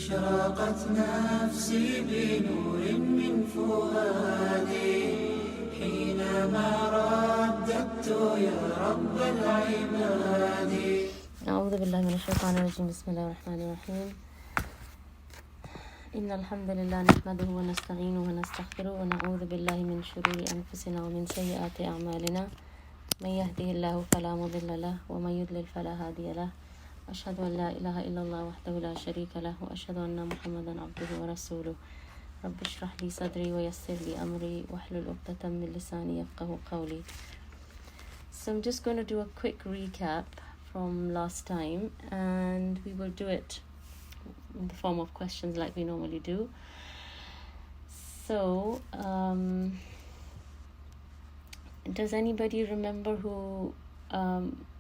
أشرقت نفسي بنور من فؤادي حينما رددت يا رب العباد. أعوذ بالله من الشيطان الرجيم. بسم الله الرحمن الرحيم. إن الحمد لله نحمده ونستعينه ونستغفره ونعوذ بالله من شرور أنفسنا ومن سيئات أعمالنا. من يهده الله فلا مضل له ومن يضلل فلا هادي له. أشهد أن لا إله إلا الله وحده لا شريك له وأشهد أن محمدا عبده ورسوله. رب اشرح لي صدري ويسر لي أمري واحلل عقدة من لساني يفقهوا قولي. So I'm just going to do a quick recap from last time, and we will do it in the form of questions like we normally do. So does anybody remember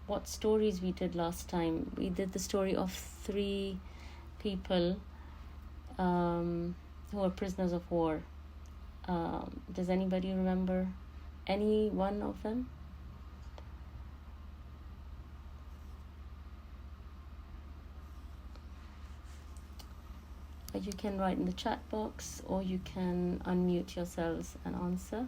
what stories we did last time? We did the story of 3 people who are prisoners of war. Does anybody remember any one of them? You can write in the chat box, or you can unmute yourselves and answer.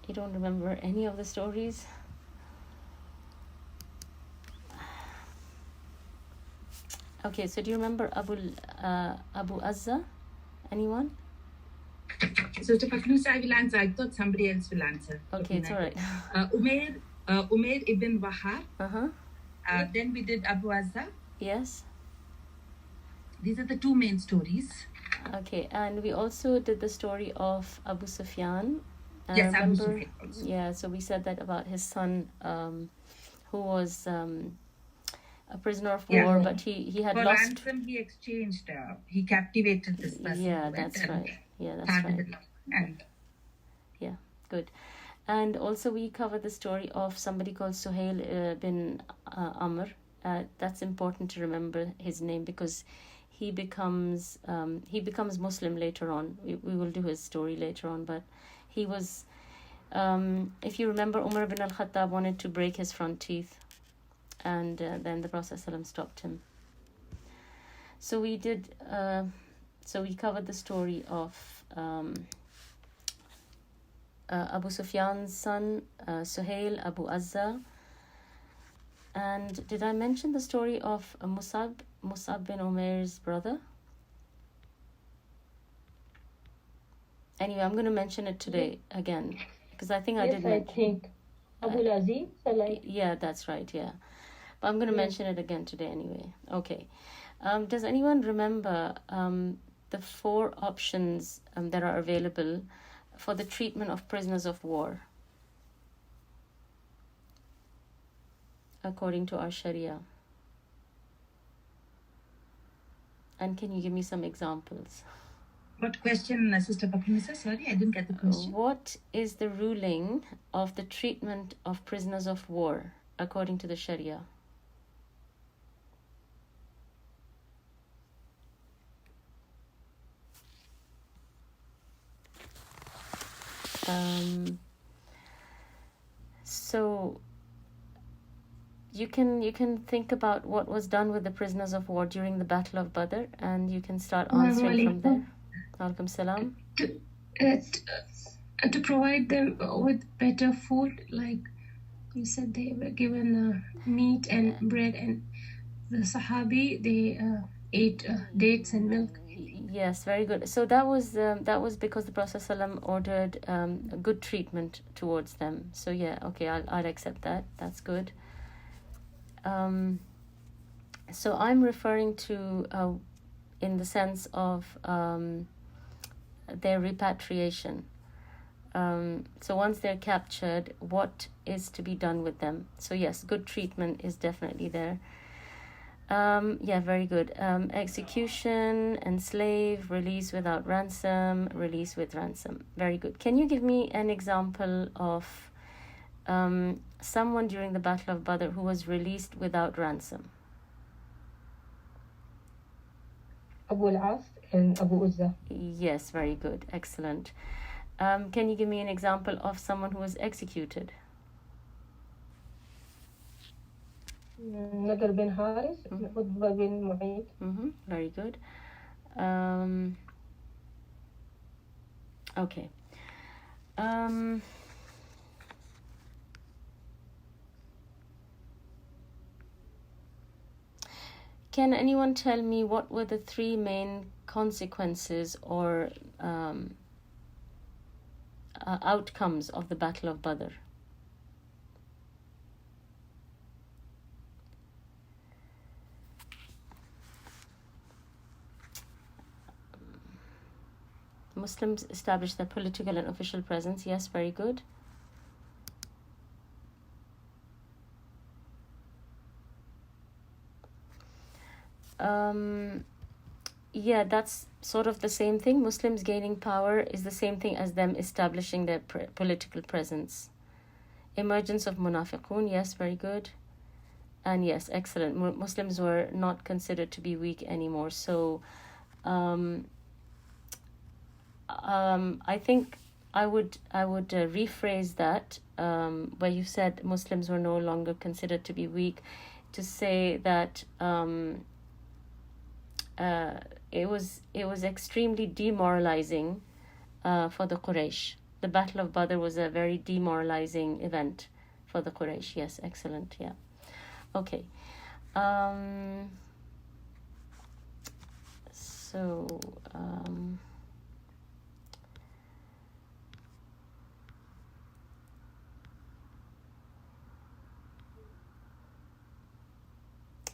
You don't remember any of the stories? Okay, so do you remember Abu Azza? Anyone? So to Faknusa, I will answer. I thought somebody else will answer. Okay, it's all right. Umair ibn Wahab. Then we did Abu Azza. Yes. These are the 2 main stories. Okay, and we also did the story of Abu Sufyan. Yes, Abu Sufyan also. Yeah, so we said that about his son, who was a prisoner of war, but he had for lost. ransom, he exchanged. He captivated this person. Yeah, that's right. Yeah, that's right. And yeah, good. And also we covered the story of somebody called Suhail bin Amr. That's important to remember his name, because he becomes Muslim later on. We will do his story later on, but he was, if you remember, Umar bin al-Khattab wanted to break his front teeth, and then the Prophet ﷺ stopped him. So we did, so we covered the story of Abu Sufyan's son, Suhail, Abu Azza. And did I mention the story of Musab bin Umair's brother? Anyway, I'm going to mention it today again, because I think I did mention. I think Abu Aziz. Yeah, that's right, yeah. But I'm going to mention it again today anyway. Okay. Does anyone remember the 4 options that are available for the treatment of prisoners of war according to our Sharia? And can you give me some examples? what question, Sister Paknisa? Sorry, I didn't get the question. What is the ruling of the treatment of prisoners of war according to the Sharia? So you can think about what was done with the prisoners of war during the Battle of Badr, and you can start answering from there. Alaikum salam. To provide them with better food, like you said, they were given meat and bread, and the Sahabi, they ate dates and milk. Yes, very good. So that was because the Prophet ﷺ ordered good treatment towards them. So yeah, okay, I'll accept that. That's good. So I'm referring to in the sense of their repatriation. So once they're captured, what is to be done with them? So yes, good treatment is definitely there. Yeah, very good. Execution, enslave, release without ransom, release with ransom. Very good. Can you give me an example of someone during the Battle of Badr who was released without ransom? Abu al-As and Abu Uzza. Yes, very good. Excellent. Can you give me an example of someone who was executed? Nadr bin Haris, Utbah bin Mu'ayt. Very good. Okay. Can anyone tell me what were the three main consequences or outcomes of the Battle of Badr? Muslims established their political and official presence. Yes, very good. Yeah, that's sort of the same thing. Muslims gaining power is the same thing as them establishing their political presence. Emergence of munafiqun. Yes, very good. And yes, excellent. Muslims were not considered to be weak anymore. So I think I would rephrase that where you said Muslims were no longer considered to be weak, to say that it was extremely demoralizing for the Quraysh. The Battle of Badr was a very demoralizing event for the Quraysh. Yes, excellent. Yeah. Okay.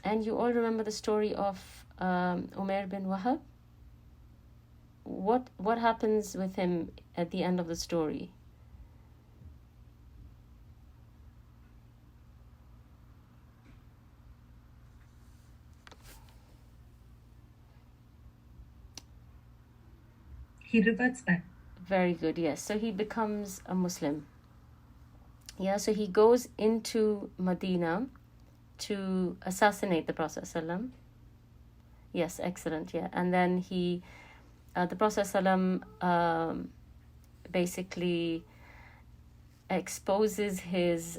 And you all remember the story of Umair bin Wahab? What happens with him at the end of the story? He reverts back. Very good, yes. So he becomes a Muslim. Yeah, so he goes into Medina to assassinate the Prophet ﷺ. Yes, excellent, yeah. And then the Prophet ﷺ basically exposes his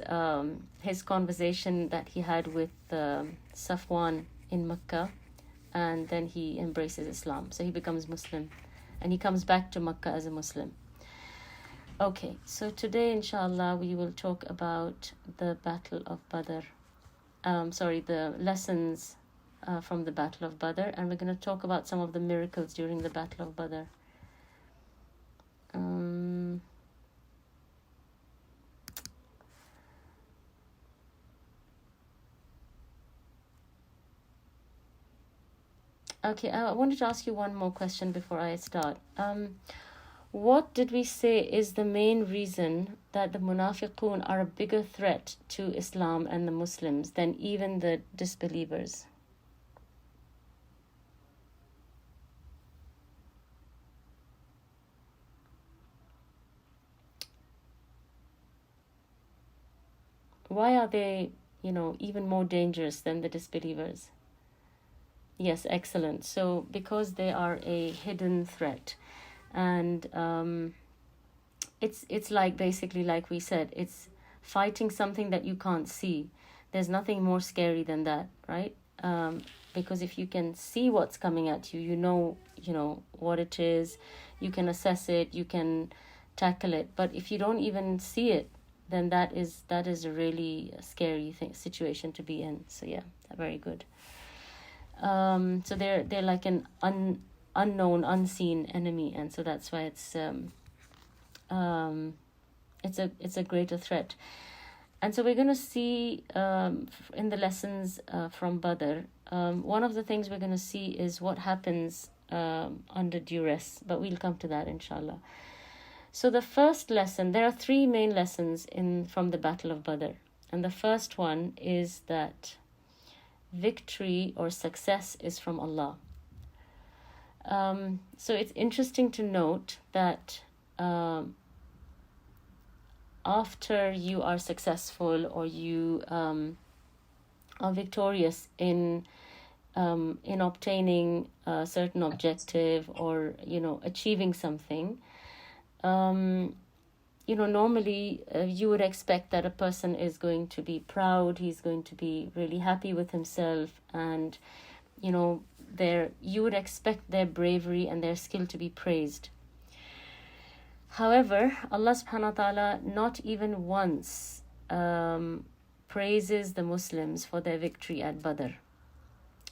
conversation that he had with Safwan in Mecca, and then he embraces Islam. So he becomes Muslim, and he comes back to Mecca as a Muslim. Okay, so today, inshallah, we will talk about the Battle of Badr. The lessons from the Battle of Badr, and we're going to talk about some of the miracles during the Battle of Badr. Okay, I wanted to ask you one more question before I start. What did we say is the main reason that the munafiqun are a bigger threat to Islam and the Muslims than even the disbelievers? Why are they, even more dangerous than the disbelievers? Yes, excellent. So because they are a hidden threat. And it's like, basically, like we said, it's fighting something that you can't see. There's nothing more scary than that, right? Because if you can see what's coming at you, you know what it is, you can assess it, you can tackle it. But if you don't even see it, then that is a really scary situation to be in. So yeah, very good. So they're like an unknown, unseen enemy, and so that's why it's a greater threat. And so we're going to see in the lessons from Badr, one of the things we're going to see is what happens under duress, but we'll come to that, inshallah. So the first lesson, there are three main lessons from the Battle of Badr, and the first one is that victory or success is from Allah. So it's interesting to note that after you are successful or you are victorious in obtaining a certain objective or achieving something, normally you would expect that a person is going to be proud, he's going to be really happy with himself, and you would expect their bravery and their skill to be praised. However, Allah subhanahu wa ta'ala not even once praises the Muslims for their victory at Badr.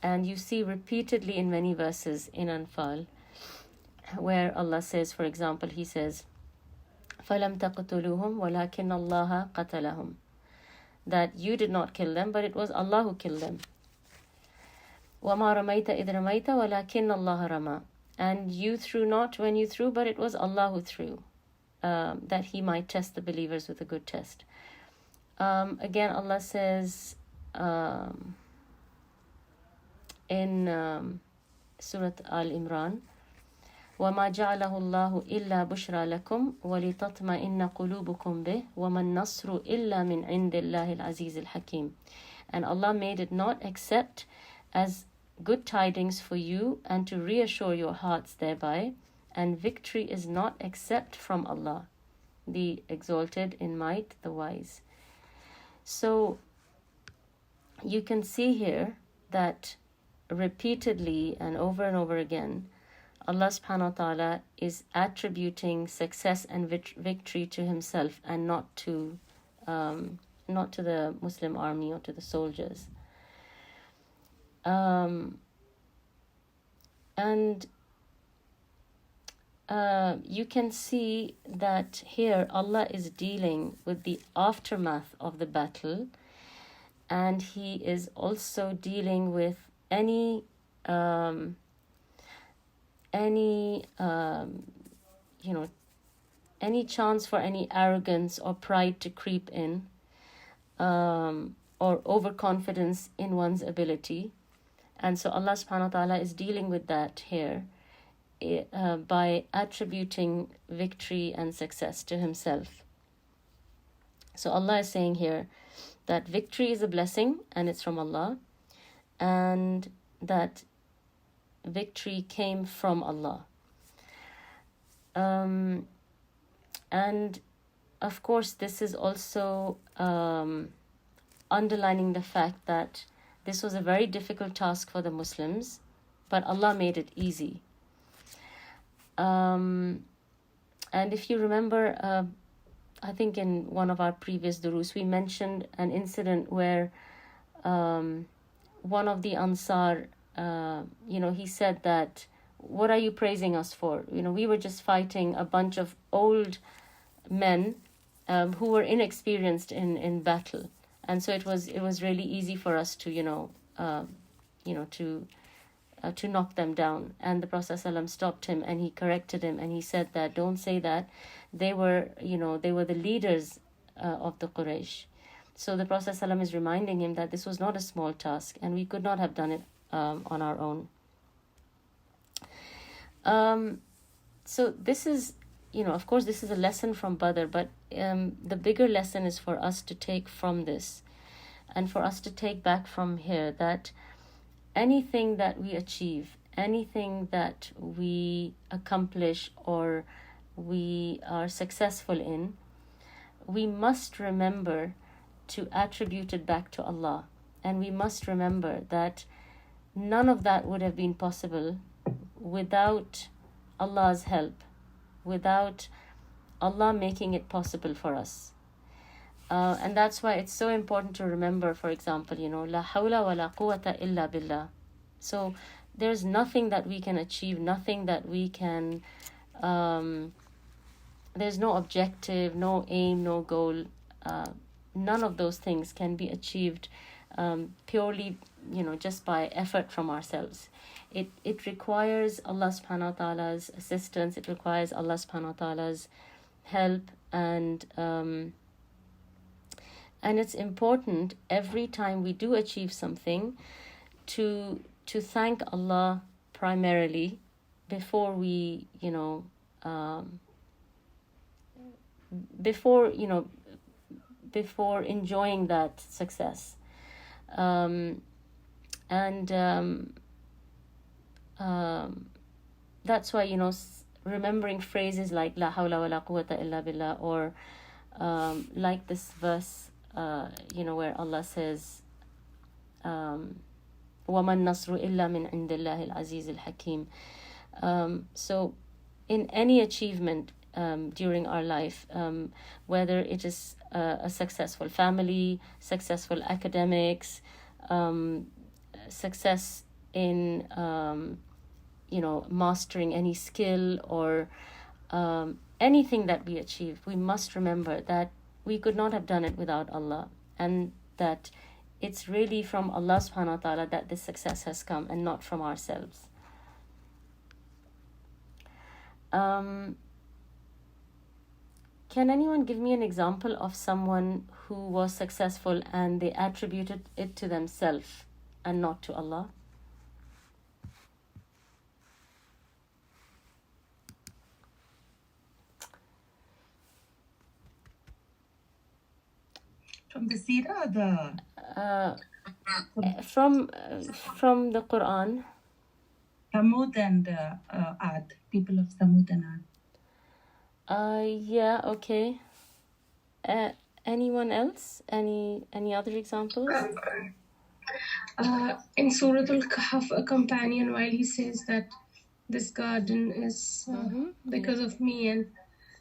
And you see repeatedly in many verses in Anfal where Allah says, for example, He says, فَلَمْ تَقْتُلُوهُمْ وَلَكِنَّ اللَّهَ قَتَلَهُمْ, that you did not kill them, but it was Allah who killed them. وَمَا رَمَيْتَ إِذْ رَمَيْتَ وَلَكِنَّ اللَّهَ رَمَى, and you threw not when you threw, but it was Allah who threw, that He might test the believers with a good test. Again, Allah says in Surah Al-Imran, وَمَا جَعَلَهُ اللَّهُ إِلَّا بُشْرَى لَكُمْ وَلِتَطْمَئِنَّ قُلُوبُكُمْ بِهِ وَمَا النَّصْرُ إِلَّا مِنْ عِنْدِ اللَّهِ الْعَزِيزِ الْحَكِيمِ. And Allah made it not except as good tidings for you and to reassure your hearts thereby, and victory is not except from Allah, the exalted in might, the wise. So you can see here that repeatedly and over again, Allah subhanahu wa ta'ala is attributing success and victory to Himself and not to the Muslim army or to the soldiers. You can see that here Allah is dealing with the aftermath of the battle, and He is also dealing with any chance for any arrogance or pride to creep in, or overconfidence in one's ability. And so Allah subhanahu wa ta'ala is dealing with that here by attributing victory and success to Himself. So Allah is saying here that victory is a blessing and it's from Allah, and that victory came from Allah. And of course, this is also underlining the fact that this was a very difficult task for the Muslims, but Allah made it easy. And if you remember, I think in one of our previous durus, we mentioned an incident where one of the Ansar, he said that, what are you praising us for? We were just fighting a bunch of old men who were inexperienced in battle. And so it was really easy for us to, to knock them down. And the Prophet ﷺ stopped him and he corrected him and he said that, don't say that. They were the leaders of the Quraysh. So the Prophet ﷺ is reminding him that this was not a small task and we could not have done it on our own. So this is, of course, this is a lesson from Badr, but the bigger lesson is for us to take from this and for us to take back from here that anything that we achieve, anything that we accomplish or we are successful in, we must remember to attribute it back to Allah. And we must remember that none of that would have been possible without Allah's help, without Allah making it possible for us. And that's why it's so important to remember, for example, la hawla wa la quwwata illa billah. So there's nothing that we can achieve, nothing that we can, there's no objective, no aim, no goal. None of those things can be achieved purely, just by effort from ourselves. It requires Allah subhanahu wa ta'ala's assistance. It requires Allah subhanahu wa ta'ala's help, and it's important every time we do achieve something to thank Allah primarily before we before enjoying that success. That's why remembering phrases like La hawla wa la quwwata illa billah, or like this verse, where Allah says, وَمَا النَّصْرُ إِلَّا مِنْ عِنْدِ اللَّهِ الْعَزِيزِ الْحَكِيمِ. So in any achievement during our life, whether it is a successful family, successful academics, success in mastering any skill, or anything that we achieve, we must remember that we could not have done it without Allah, and that it's really from Allah subhanahu wa ta'ala that this success has come, and not from ourselves. Can anyone give me an example of someone who was successful and they attributed it to themselves and not to Allah? From the Seerah, from the Quran. Thamud and Ad, people of Thamud and Ad. Yeah, okay. Anyone else? Any other examples? In Surah Al-Kahf, a companion, while he says that this garden is because of me, and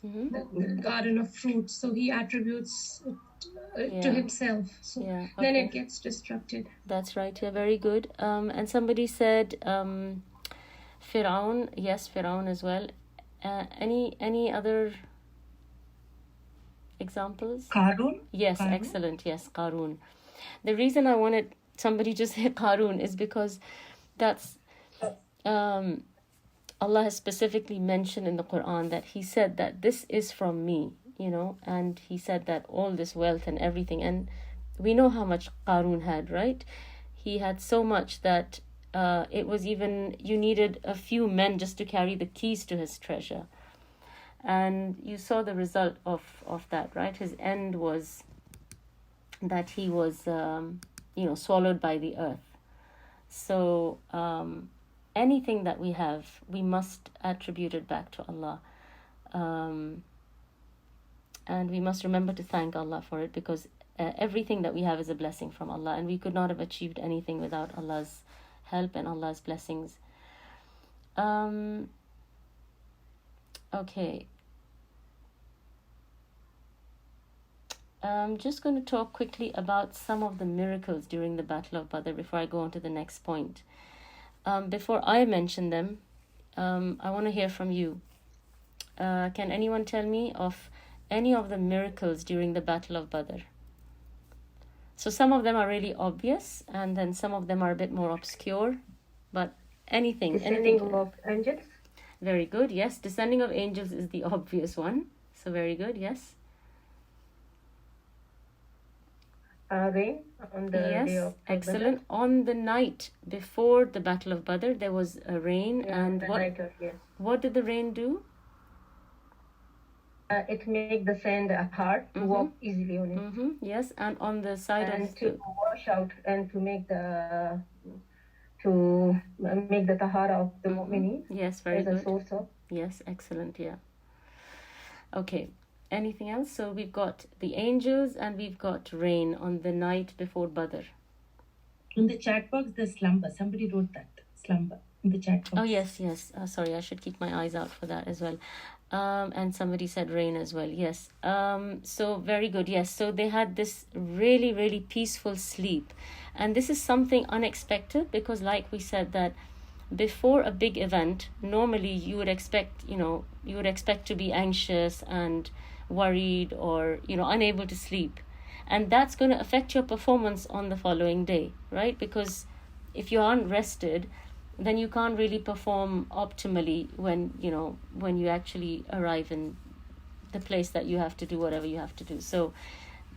the garden of fruits, so he attributes it to himself. So then it gets destructed. That's right. Yeah, very good. And somebody said Fir'aun. Yes, Fir'aun as well. Any other examples? Qarun? Yes, Qarun? Excellent. Yes, Qarun. The reason I wanted somebody to say Qarun is because that's Allah has specifically mentioned in the Quran that he said that this is from me, and he said that all this wealth and everything, and we know how much Qarun had, right? He had so much that it was even, you needed a few men just to carry the keys to his treasure. And you saw the result of that, right? His end was that he was, swallowed by the earth. So anything that we have, we must attribute it back to Allah. And we must remember to thank Allah for it, because everything that we have is a blessing from Allah, and we could not have achieved anything without Allah's help and Allah's blessings. Okay. I'm just going to talk quickly about some of the miracles during the Battle of Badr before I go on to the next point. Before I mention them, I want to hear from you. Can anyone tell me of any of the miracles during the Battle of Badr? So some of them are really obvious, and then some of them are a bit more obscure, but anything. Descending of angels. Very good, yes. Descending of angels is the obvious one. So very good, yes. Rain on the day of excellent. Badr. On the night before the Battle of Badr, there was a rain, and what did the rain do? It make the sand hard to walk easily on it. Yes, and on the side and to wash out and to make the tahara of the mu'minin. Yes, very good. As a source of. Yes, excellent. Yeah. Okay. Anything else? So we've got the angels and we've got rain on the night before Badr. In the chat box, the slumber. Somebody wrote that. Slumber in the chat box. Oh, yes. Sorry, I should keep my eyes out for that as well. And somebody said rain as well. Yes. So very good. Yes. So they had this really, really peaceful sleep. And this is something unexpected, because like we said that before a big event, normally you would expect to be anxious and worried, or unable to sleep, and that's going to affect your performance on the following day, right? Because if you aren't rested, then you can't really perform optimally when you actually arrive in the place that you have to do whatever you have to do. So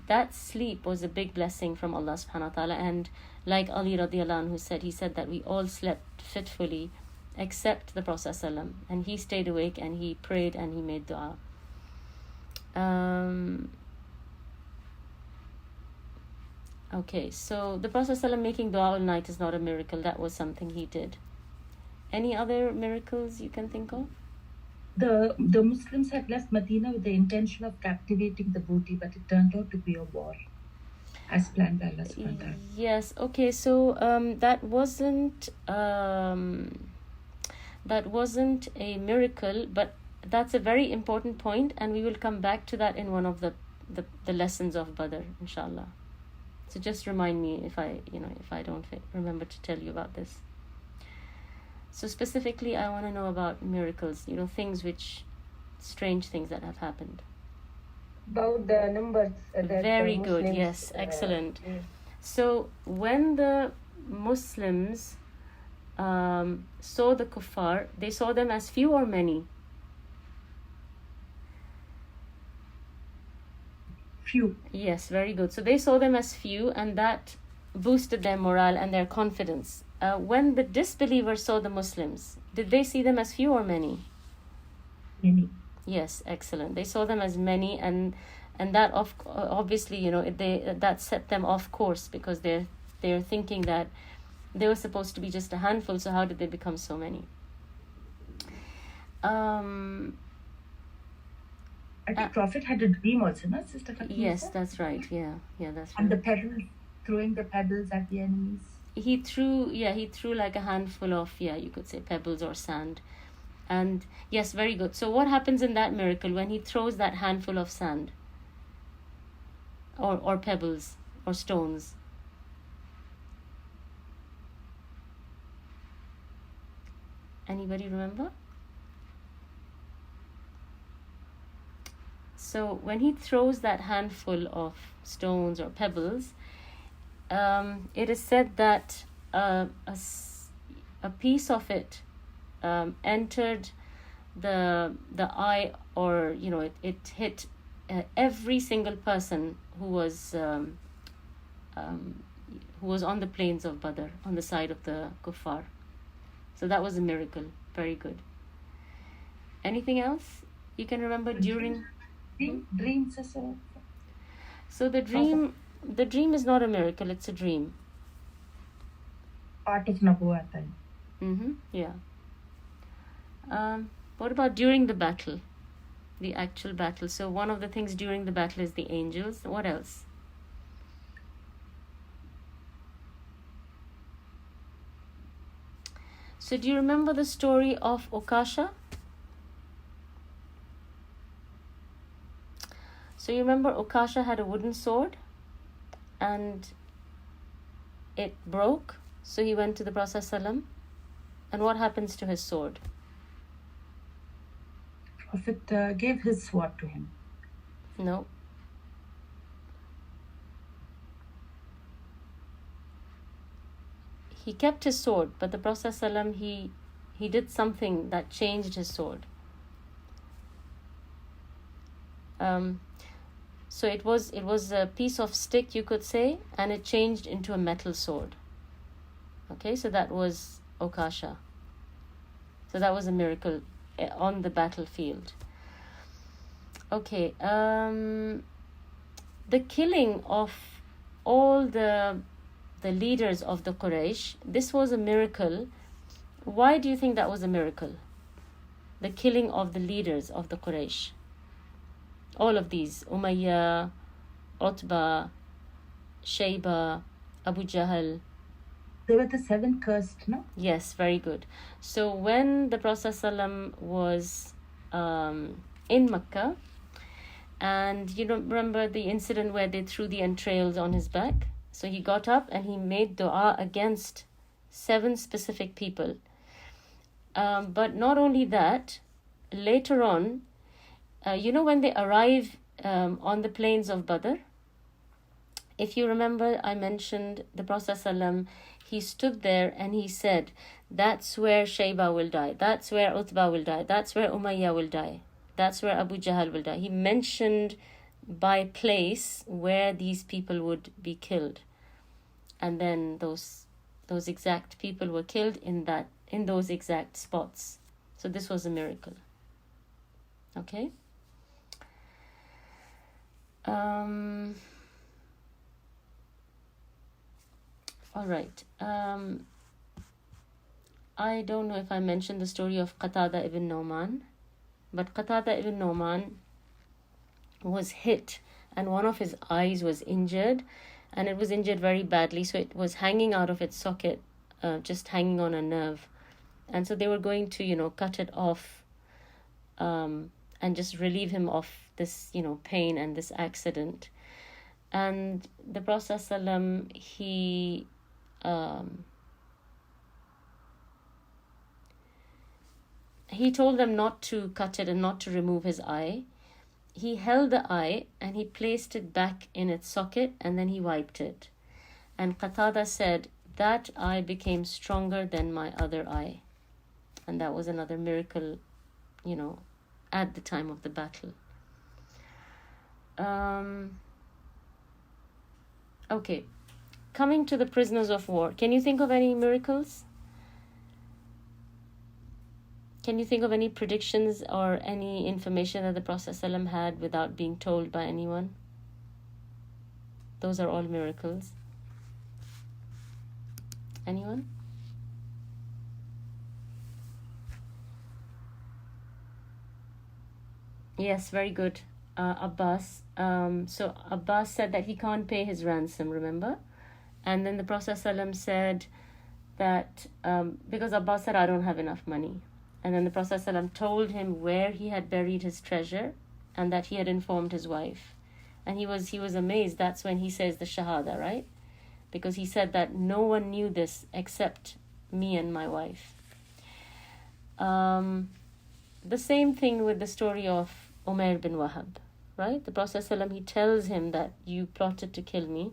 that sleep was a big blessing from Allah subhanahu wa ta'ala. And like Ali radiallahu anhu said, he said that we all slept fitfully except the Prophet ﷺ, and he stayed awake and he prayed and he made dua. Okay, so the Prophet ﷺ making dua all night is not a miracle. That was something he did. Any other miracles you can think of? the Muslims had left Medina with the intention of captivating the booty, but it turned out to be a war, as planned by Allah subhanahu wa ta'ala. Yes, okay, so that wasn't a miracle, but that's a very important point, and we will come back to that in one of the lessons of Badr, inshallah. So just remind me if I don't remember to tell you about this. So specifically, I want to know about miracles, strange things that have happened. About the numbers. Very good, yes, excellent. So when the Muslims saw the kuffar, they saw them as few or many? Few. Yes, very good. So they saw them as few, and that boosted their morale and their confidence. When the disbelievers saw the Muslims, did they see them as few or many? Many. Yes, excellent. They saw them as many, and that obviously that set them off course, because they're thinking that they were supposed to be just a handful. So how did they become so many? I think Prophet had a dream also, no, Sister Fatima? Yes, that's right. Yeah, that's right. And the pebbles, throwing the pebbles at the enemies. He threw like a handful of, you could say, pebbles or sand. And yes, very good. So what happens in that miracle when he throws that handful of sand or pebbles or stones? Anybody remember? So when he throws that handful of stones or pebbles, it is said that a piece of it entered the eye, or it hit every single person who was on the plains of Badr, on the side of the kuffar. So that was a miracle. Very good. Anything else you can remember during dreams as well? So the dream is not a miracle, it's a dream. Part of Nabuwat. Yeah. What about during the battle? The actual battle. So one of the things during the battle is the angels. What else? So do you remember the story of Okasha? So you remember Okasha had a wooden sword and it broke. So he went to the Prophet ﷺ. And what happens to his sword? Prophet gave his sword to him. No. He kept his sword, but the Prophet ﷺ, he did something that changed his sword. So it was a piece of stick, you could say, and it changed into a metal sword. Okay, so that was Okasha. So that was a miracle on the battlefield. Okay, the killing of all the leaders of the Quraysh, this was a miracle. Why do you think that was a miracle? The killing of the leaders of the Quraysh. All of these, Umayyah, Utbah, Shayba, Abu Jahl. They were the 7 cursed, no? Yes, very good. So when the Prophet ﷺ was in Mecca, and remember the incident where they threw the entrails on his back? So he got up and he made dua against 7 specific people. But not only that, later on, when they arrive on the plains of Badr, if you remember, I mentioned the Prophet ﷺ, he stood there and he said, that's where Shayba will die, that's where Utbah will die, that's where Umayyah will die, that's where Abu Jahl will die. He mentioned by place where these people would be killed. And then those exact people were killed in those exact spots. So this was a miracle. Okay? All right. I don't know if I mentioned the story of Qatada ibn Nu'man. But Qatada ibn Nu'man was hit and one of his eyes was injured, and it was injured very badly, so it was hanging out of its socket, just hanging on a nerve. And so they were going to, cut it off and just relieve him of this, pain and this accident. And the Prophet ﷺ, he told them not to cut it and not to remove his eye. He held the eye and he placed it back in its socket, and then he wiped it. And Qatada said, that eye became stronger than my other eye. And that was another miracle, at the time of the battle. Okay, coming to the prisoners of war, can you think of any miracles? Can you think of any predictions or any information that the Prophet ﷺ had without being told by anyone? Those are all miracles. Anyone? Yes, very good. Abbas. So Abbas said that he can't pay his ransom, remember? And then the Prophet ﷺ said that, because Abbas said, I don't have enough money. And then the Prophet ﷺ told him where he had buried his treasure and that he had informed his wife. And he was amazed. That's when he says the Shahada, right? Because he said that no one knew this except me and my wife. The same thing with the story of Umair bin Wahab, right? The Prophet ﷺ, he tells him that you plotted to kill me.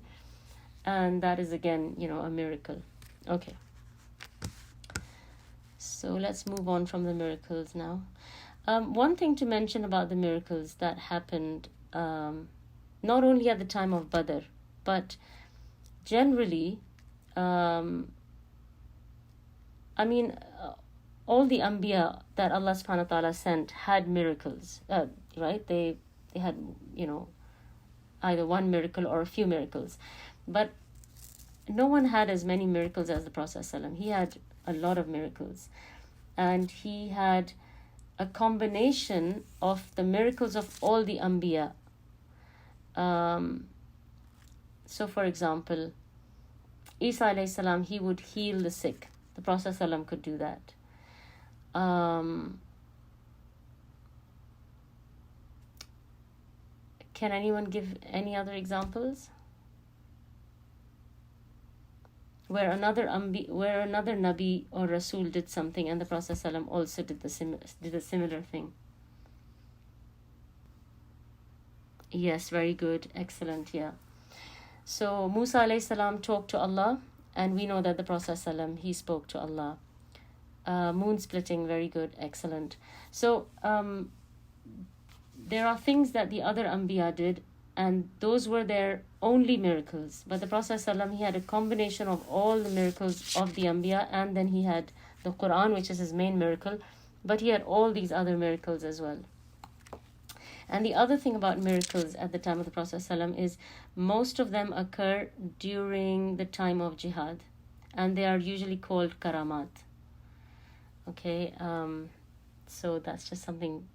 And that is again, a miracle. Okay. So let's move on from the miracles now. One thing to mention about the miracles that happened, not only at the time of Badr, but generally, all the Anbiya that Allah subhanahu wa ta'ala sent had miracles, right? They had, either one miracle or a few miracles. But no one had as many miracles as the Prophet ﷺ. He had a lot of miracles. And he had a combination of the miracles of all the Anbiya. So for example, Isa alayhi salam, he would heal the sick. The Prophet ﷺ could do that. Can anyone give any other examples? Where another Nabi or Rasul did something and the Prophet ﷺ also did a similar thing. Yes, very good. Excellent, yeah. So Musa alayhi salam talked to Allah, and we know that the Prophet ﷺ, he spoke to Allah. Moon splitting, very good. Excellent. So there are things that the other Anbiya did, and those were their only miracles. But the Prophet ﷺ, he had a combination of all the miracles of the Anbiya, and then he had the Quran, which is his main miracle, but he had all these other miracles as well. And the other thing about miracles at the time of the Prophet ﷺ is most of them occur during the time of jihad, and they are usually called karamat. Okay, so that's just something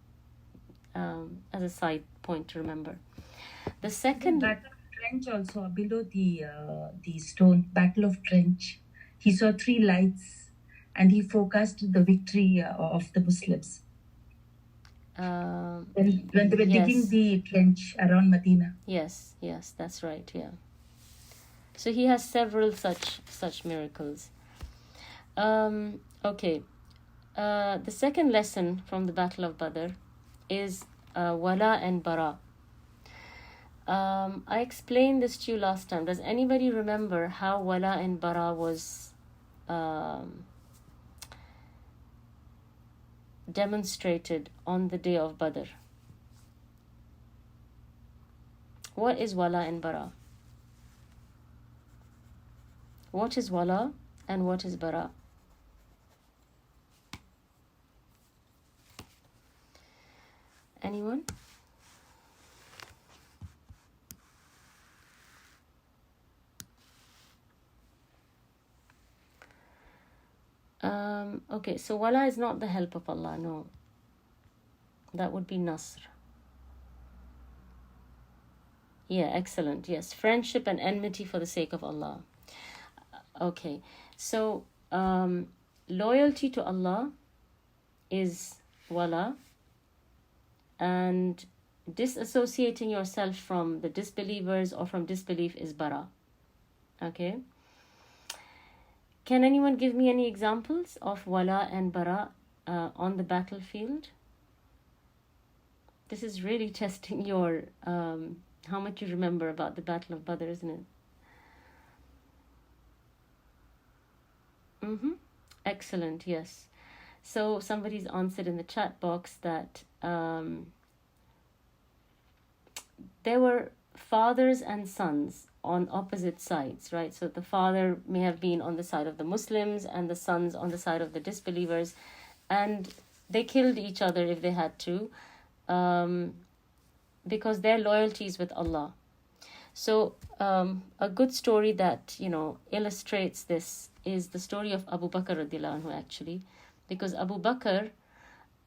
as a side point to remember. The second Battle of Trench also, below the stone, Battle of Trench. He saw 3 lights and he forecast the victory of the Muslims. When they were digging the trench around Medina. Yes, that's right, yeah. So he has several such miracles. Okay. The second lesson from the Battle of Badr is Wala and Bara. I explained this to you last time. Does anybody remember how Wala and Bara was demonstrated on the day of Badr? What is Wala and Bara? What is Wala and what is Bara? Anyone? Okay, so Wala is not the help of Allah, no. That would be Nasr. Yeah, excellent. Yes, friendship and enmity for the sake of Allah. Okay, so loyalty to Allah is wala, and disassociating yourself from the disbelievers or from disbelief is bara. Okay. Can anyone give me any examples of wala and bara on the battlefield? This is really testing your how much you remember about the Battle of Badr, isn't it? Excellent, yes. So somebody's answered in the chat box that there were fathers and sons on opposite sides, right? So the father may have been on the side of the Muslims and the sons on the side of the disbelievers, and they killed each other if they had to, because their loyalty is with Allah. So a good story that, illustrates this is the story of Abu Bakr radiallahu anhu, actually, because Abu Bakr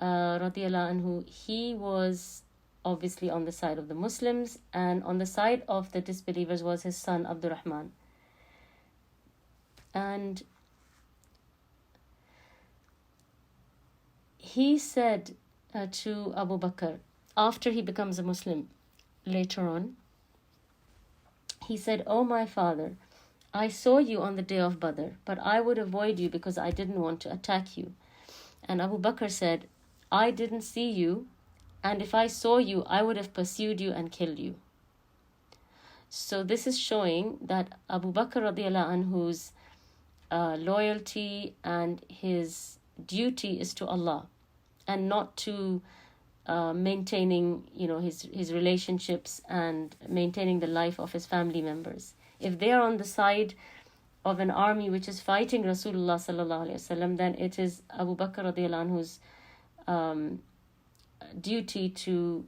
radiallahu anhu, he was obviously on the side of the Muslims, and on the side of the disbelievers was his son Abdurrahman. And he said to Abu Bakr, after he becomes a Muslim later on, he said, "Oh my father, I saw you on the day of Badr, but I would avoid you because I didn't want to attack you." And Abu Bakr said, "I didn't see you, and if I saw you, I would have pursued you and killed you." So this is showing that Abu Bakr radiallahu anhu's loyalty and his duty is to Allah, and not to maintaining, his relationships and maintaining the life of his family members. If they are on the side of an army which is fighting Rasulullah sallallahu alaihi wasallam, then it is Abu Bakr radiallahu anhu's duty to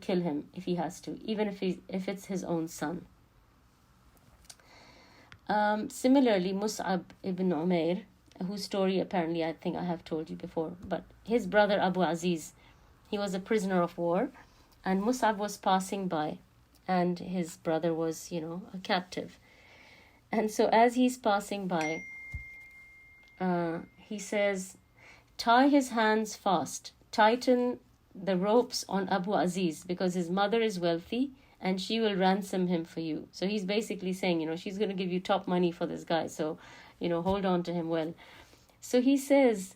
kill him if he has to, even if it's his own son. Similarly, Mus'ab ibn Umair, whose story apparently I think I have told you before, but his brother Abu Aziz, he was a prisoner of war, and Mus'ab was passing by, and his brother was, a captive. And so as he's passing by, he says, "Tie his hands fast, tighten the ropes on Abu Aziz, because his mother is wealthy and she will ransom him for you." So he's basically saying, she's going to give you top money for this guy, so, hold on to him well. So he says,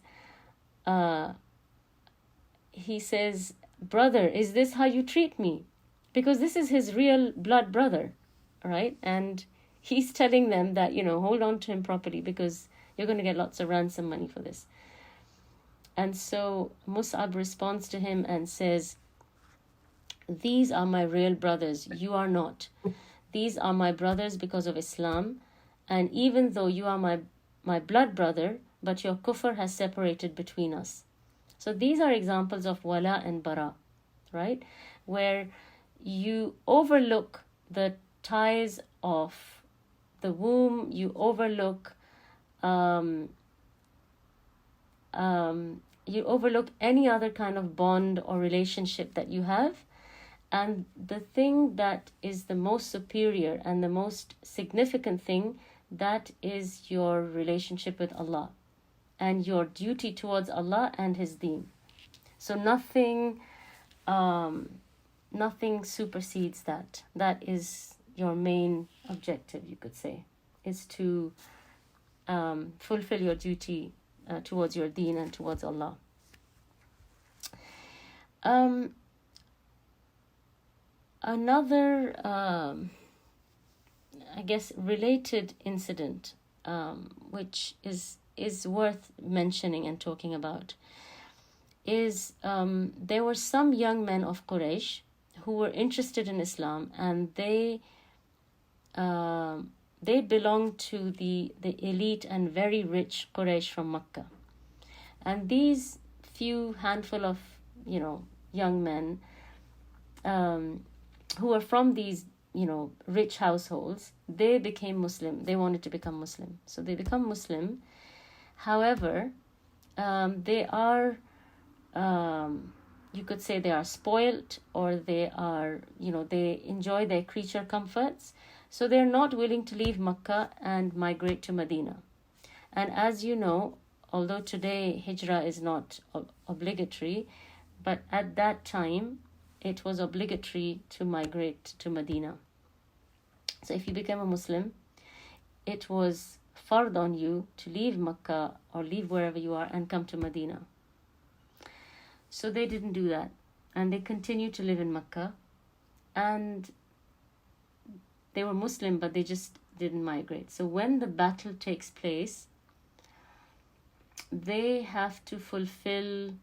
"Brother, is this how you treat me?" Because this is his real blood brother, right? And he's telling them that, hold on to him properly, because you're going to get lots of ransom money for this. And so Mus'ab responds to him and says, "These are my real brothers. You are not. These are my brothers because of Islam. And even though you are my blood brother, but your kufr has separated between us." So these are examples of wala and bara, right? Where you overlook the ties of the womb, you overlook any other kind of bond or relationship that you have, and the thing that is the most superior and the most significant thing, that is your relationship with Allah and your duty towards Allah and His Deen. So nothing supersedes that. That is your main objective, you could say, is to fulfill your duty towards your Deen and towards Allah. Another, I guess, related incident, which is worth mentioning and talking about, is there were some young men of Quraysh who were interested in Islam, and they belonged to the elite and very rich Quraysh from Mecca. And these few handful of young men who were from these rich households, they became Muslim. They wanted to become Muslim, so they become Muslim. However, they are you could say they are spoilt, or they are, they enjoy their creature comforts. So they're not willing to leave Makkah and migrate to Medina. And as you know, although today Hijrah is not obligatory, but at that time it was obligatory to migrate to Medina. So if you became a Muslim, it was fard on you to leave Makkah or leave wherever you are and come to Medina. So they didn't do that, and they continued to live in Makkah, and they were Muslim, but they just didn't migrate. So when the battle takes place, they have to fulfill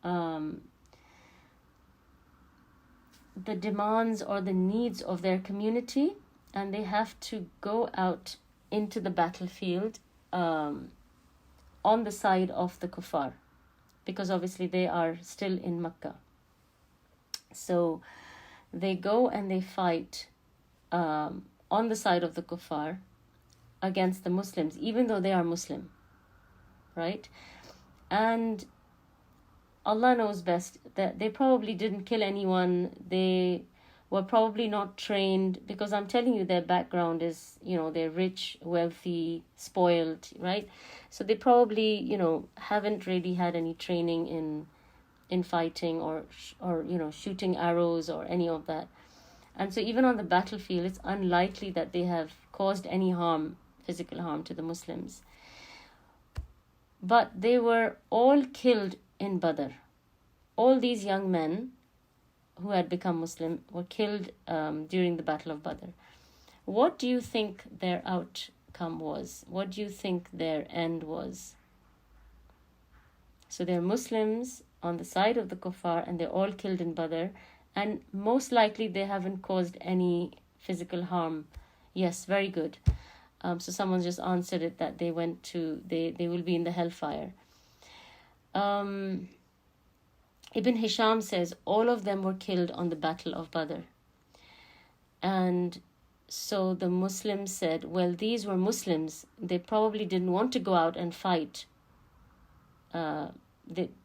the demands or the needs of their community, and they have to go out into the battlefield on the side of the kuffar, because obviously they are still in Makkah. So they go and they fight on the side of the kuffar against the Muslims, even though they are Muslim, right? And Allah knows best that they probably didn't kill anyone. They were probably not trained, because I'm telling you, their background is, they're rich, wealthy, spoiled, right? So they probably, haven't really had any training in fighting or shooting arrows or any of that. And so even on the battlefield, it's unlikely that they have caused any harm, physical harm, to the Muslims. But they were all killed in Badr. All these young men who had become Muslim were killed during the Battle of Badr. What do you think their outcome was? What do you think their end was? So they're Muslims on the side of the kuffar, and they're all killed in Badr, and most likely they haven't caused any physical harm. Yes, very good. So someone just answered it, that they will be in the hellfire. Ibn Hisham says all of them were killed on the Battle of Badr. And so the Muslims said, well, these were Muslims. They probably didn't want to go out and fight.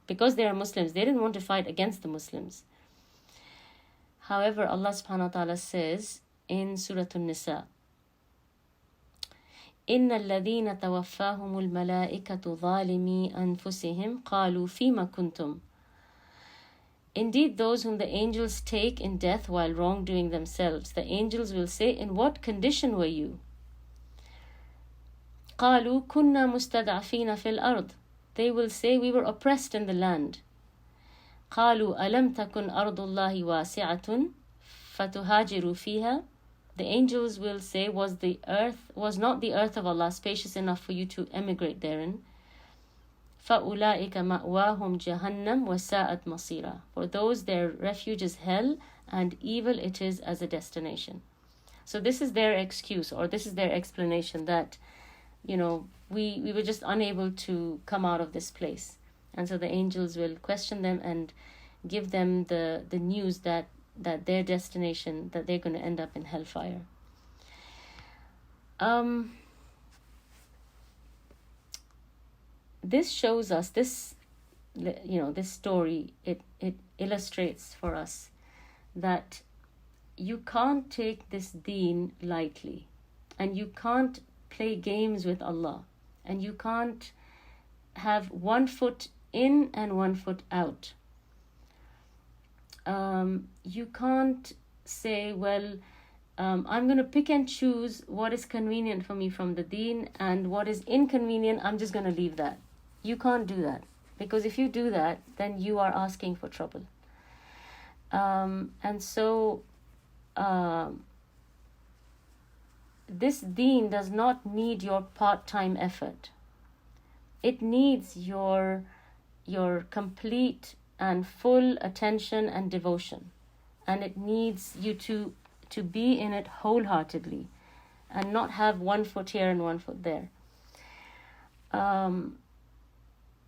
Because they are Muslims, they didn't want to fight against the Muslims. However, Allah subhanahu wa ta'ala says in Surah An-Nisa, إِنَّ الَّذِينَ تَوَفَّاهُمُ الْمَلَائِكَةُ ظَالِمِي أَنفُسِهِمْ قَالُوا فِيمَ كُنْتُمْ. Indeed, those whom the angels take in death while wrongdoing themselves, the angels will say, in what condition were you? قَالُوا كُنَّا مُسْتَضْعَفِينَ فِي الْأَرْضِ. They will say, we were oppressed in the land. قَالُوا أَلَمْ تَكُنْ أَرْضُ اللَّهِ وَاسِعَةٌ فَتُهَاجِرُوا فِيهَا. The angels will say, was not the earth of Allah spacious enough for you to emigrate therein? فَأُولَٰئِكَ مَأْوَاهُمْ جَهَنَّمْ وَسَاءَتْ مَصِيرًا. For those, their refuge is hell, and evil it is as a destination. So this is their excuse, or this is their explanation, that, we were just unable to come out of this place. And so the angels will question them and give them the news that their destination, that they're going to end up in hellfire. This shows us, this story, it illustrates for us that you can't take this deen lightly, and you can't play games with Allah, and you can't have one foot in and one foot out. You can't say, well, I'm going to pick and choose what is convenient for me from the deen, and what is inconvenient, I'm just going to leave that. You can't do that, because if you do that, then you are asking for trouble. And so this deen does not need your part-time effort. It needs your complete and full attention and devotion, and it needs you to be in it wholeheartedly, and not have one foot here and one foot there.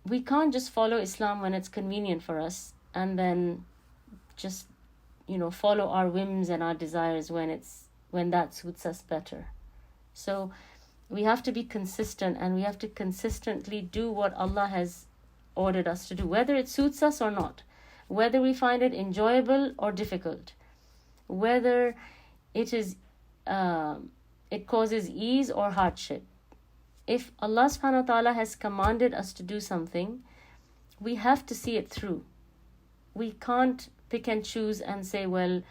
We can't just follow Islam when it's convenient for us, and then just follow our whims and our desires when that suits us better. So we have to be consistent, and we have to consistently do what Allah has ordered us to do, whether it suits us or not. whether we find it enjoyable or difficult, whether it is it causes ease or hardship. If Allah subhanahu wa ta'ala has commanded us to do something, we have to see it through. We can't pick and choose and say, well,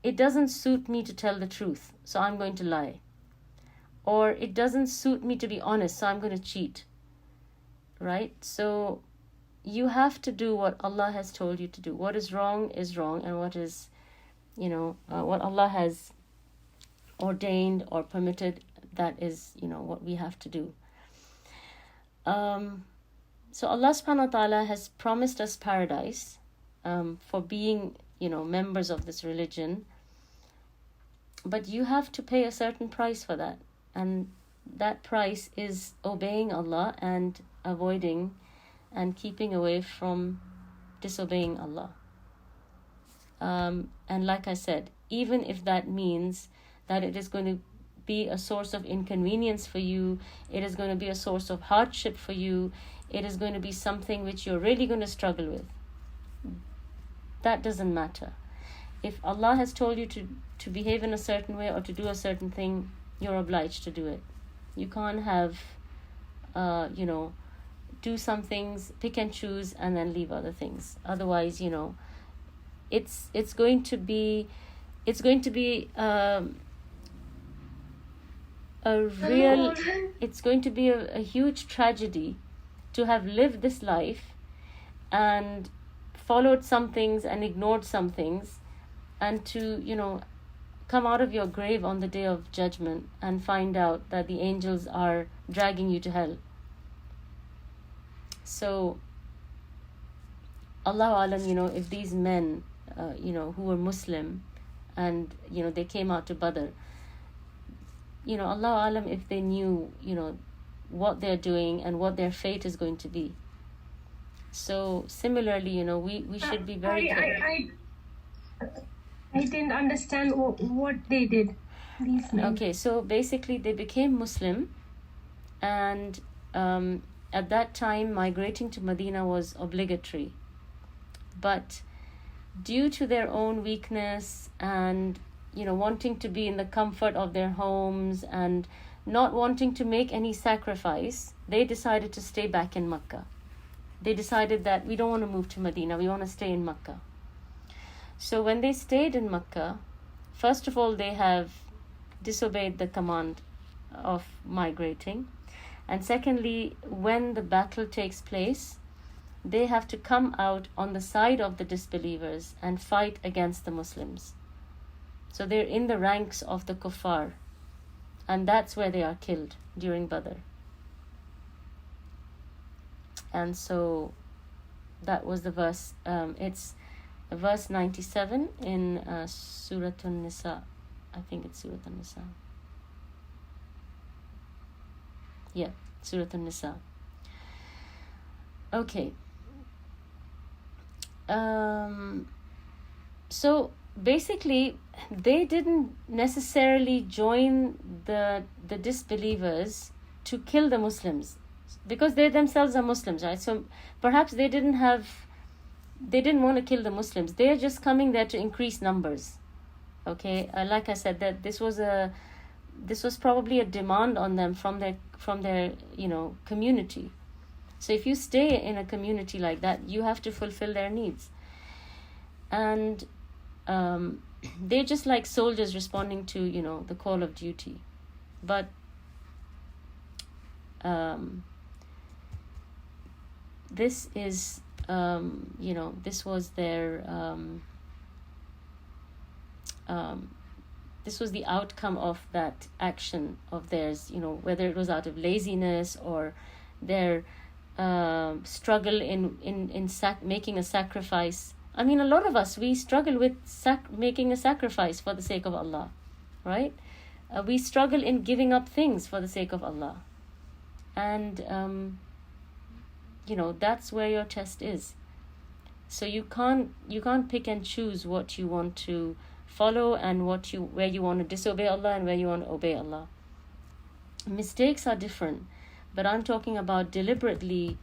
it doesn't suit me to tell the truth, so I'm going to lie. Or it doesn't suit me to be honest, so I'm going to cheat. Right? So you have to do what Allah has told you to do. What is wrong, and what is, what Allah has ordained or permitted, that is, what we have to do. So Allah subhanahu wa ta'ala has promised us paradise for being, members of this religion. But you have to pay a certain price for that. And that price is obeying Allah and avoiding and keeping away from disobeying Allah. And like I said, even if that means that it is going to be a source of inconvenience for you, it is going to be a source of hardship for you, it is going to be something which you're really going to struggle with, that doesn't matter. If Allah has told you to behave in a certain way or to do a certain thing, you're obliged to do it. You can't have, do some things, pick and choose, and then leave other things. Otherwise, it's going to be a huge tragedy to have lived this life and followed some things and ignored some things, and to come out of your grave on the day of judgment and find out that the angels are dragging you to hell. So Allahu Alam, if these men who were Muslim and they came out to Badr, Allahu Alam if they knew what they're doing and what their fate is going to be. So similarly, we should be very careful. I didn't understand what they did, these men. Okay, so basically they became Muslim, and at that time migrating to Medina was obligatory. But due to their own weakness and wanting to be in the comfort of their homes and not wanting to make any sacrifice, they decided to stay back in Mecca. They decided that we don't want to move to Medina, we want to stay in Mecca. So when they stayed in Mecca, first of all, they have disobeyed the command of migrating. And secondly, when the battle takes place, they have to come out on the side of the disbelievers and fight against the Muslims. So they're in the ranks of the kuffar. And that's where they are killed during Badr. And so that was the verse. It's verse 97 in Surah An-Nisa. I think it's Surah An-Nisa. Yeah, Surah An-Nisa. Okay. So basically, they didn't necessarily join the disbelievers to kill the Muslims, because they themselves are Muslims, right? So perhaps they didn't want to kill the Muslims. They're just coming there to increase numbers. Okay, like I said, that this was probably a demand on them from their community. So if you stay in a community like that, you have to fulfill their needs. And they're just like soldiers responding to the call of duty. But this is this was their this was the outcome of that action of theirs, whether it was out of laziness or their struggle in making a sacrifice. I mean, a lot of us, we struggle with making a sacrifice for the sake of Allah, right? We struggle in giving up things for the sake of Allah. And that's where your test is. So you can't pick and choose what you want to follow and where you want to disobey Allah and where you want to obey Allah. Mistakes are different, but I'm talking about deliberately,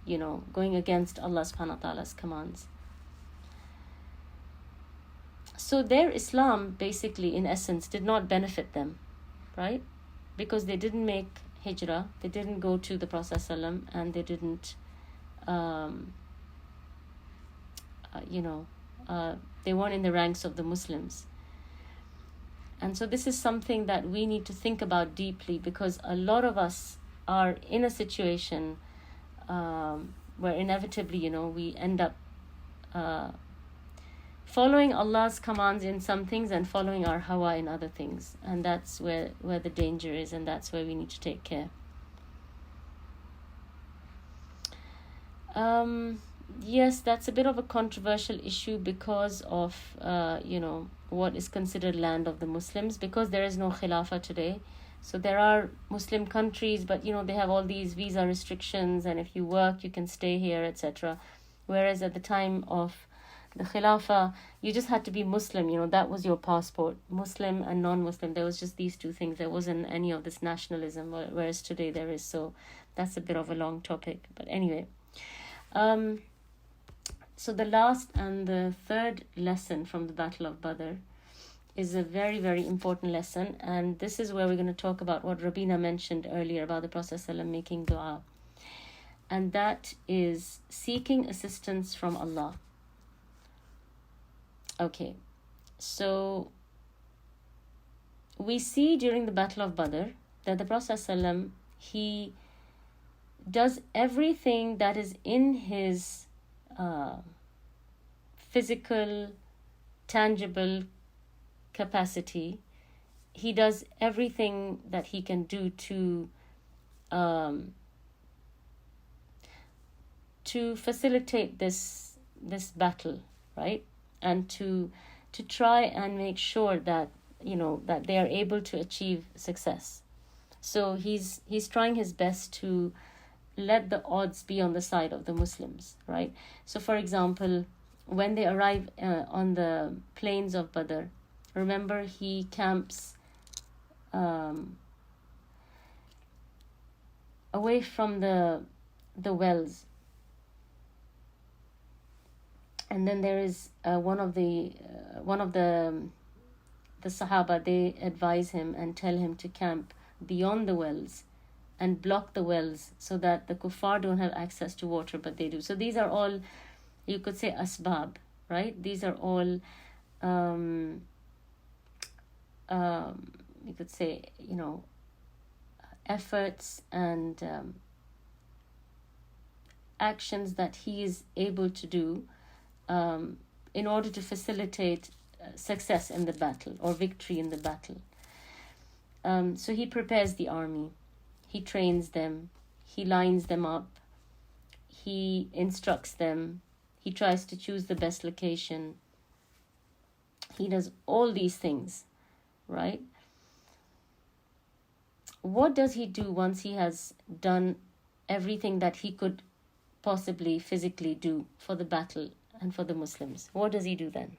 going against Allah subhanahu wa ta'ala's commands. So their Islam, basically, in essence, did not benefit them, right? Because they didn't make hijrah, they didn't go to the Prophet ﷺ, and they didn't, they weren't in the ranks of the Muslims. And so this is something that we need to think about deeply, because a lot of us are in a situation where inevitably, we end up following Allah's commands in some things and following our hawa in other things. And that's where the danger is, and that's where we need to take care. Yes, that's a bit of a controversial issue because of, what is considered land of the Muslims, because there is no Khilafah today. So there are Muslim countries, but, they have all these visa restrictions, and if you work, you can stay here, etc. Whereas at the time of the Khilafah, you just had to be Muslim, that was your passport, Muslim and non-Muslim. There was just these two things. There wasn't any of this nationalism, whereas today there is. So that's a bit of a long topic. But anyway, so the last and the third lesson from the Battle of Badr is a very, very important lesson. And this is where we're going to talk about what Rabina mentioned earlier about the Prophet ﷺ making dua. And that is seeking assistance from Allah. Okay, so we see during the Battle of Badr that the Prophet ﷺ, he does everything that is in his physical, tangible capacity. He does everything that he can do to facilitate this battle, right? And to try and make sure that that they are able to achieve success. So he's trying his best to let the odds be on the side of the Muslims, right? So for example, when they arrive on the plains of Badr, remember, he camps away from the wells. And then there is one of the Sahaba, they advise him and tell him to camp beyond the wells and block the wells so that the kuffar don't have access to water, but they do. So these are all, you could say, asbab, right? These are all, you could say, efforts and actions that he is able to do in order to facilitate success in the battle or victory in the battle. So he prepares the army, he trains them, he lines them up, he instructs them, he tries to choose the best location. He does all these things, right? What does he do once he has done everything that he could possibly physically do for the battle and for the Muslims? What does he do then?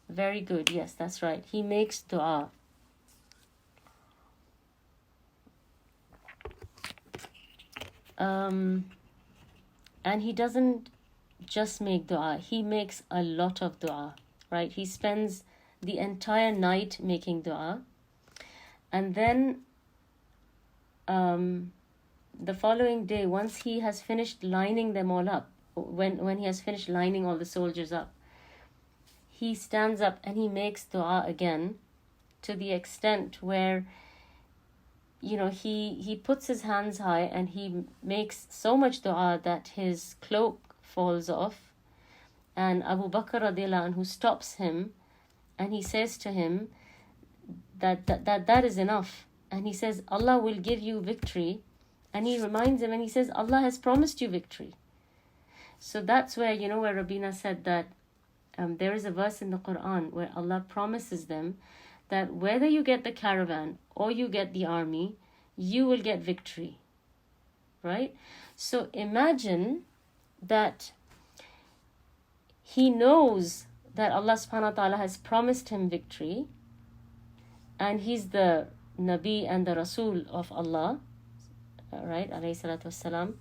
Very good. Yes, that's right. He makes dua. And he doesn't just make dua. He makes a lot of dua, right? He spends the entire night making dua. And then the following day, once he has finished lining them all up, when he has finished lining all the soldiers up, he stands up and he makes dua again, to the extent where, he puts his hands high and he makes so much dua that his cloak falls off. And Abu Bakr radiallahu anhu stops him and he says to him that is enough. And he says, Allah will give you victory. And he reminds him and he says, Allah has promised you victory. So that's where, where Rabina said that there is a verse in the Quran where Allah promises them that whether you get the caravan or you get the army, you will get victory, right? So imagine that he knows that Allah subhanahu wa ta'ala has promised him victory, and he's the Nabi and the Rasul of Allah, right, alayhi salatu wassalam.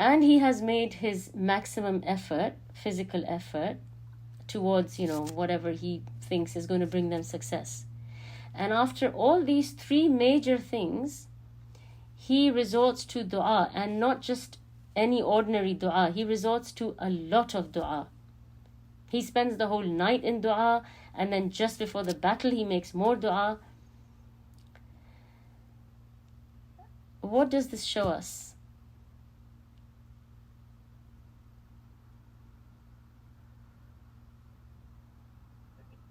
and he has made his maximum effort, physical effort, towards, whatever he thinks is going to bring them success. And after all these three major things, he resorts to dua, and not just any ordinary dua. He resorts to a lot of dua. He spends the whole night in dua, and then just before the battle, he makes more dua. What does this show us?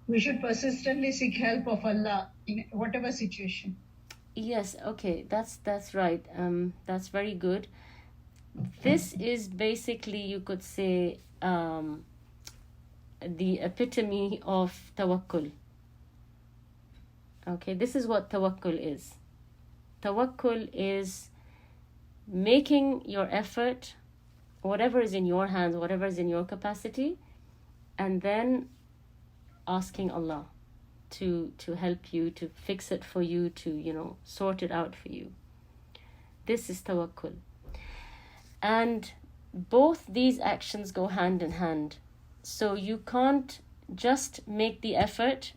We should persistently seek help of Allah in whatever situation. Yes, okay, that's right. That's very good. This is basically, you could say, the epitome of tawakkul. Okay, this is what tawakkul is. Tawakkul is making your effort, whatever is in your hands, whatever is in your capacity, and then asking Allah to help you, to fix it for you, to, sort it out for you. This is tawakkul. And both these actions go hand in hand. So you can't just make the effort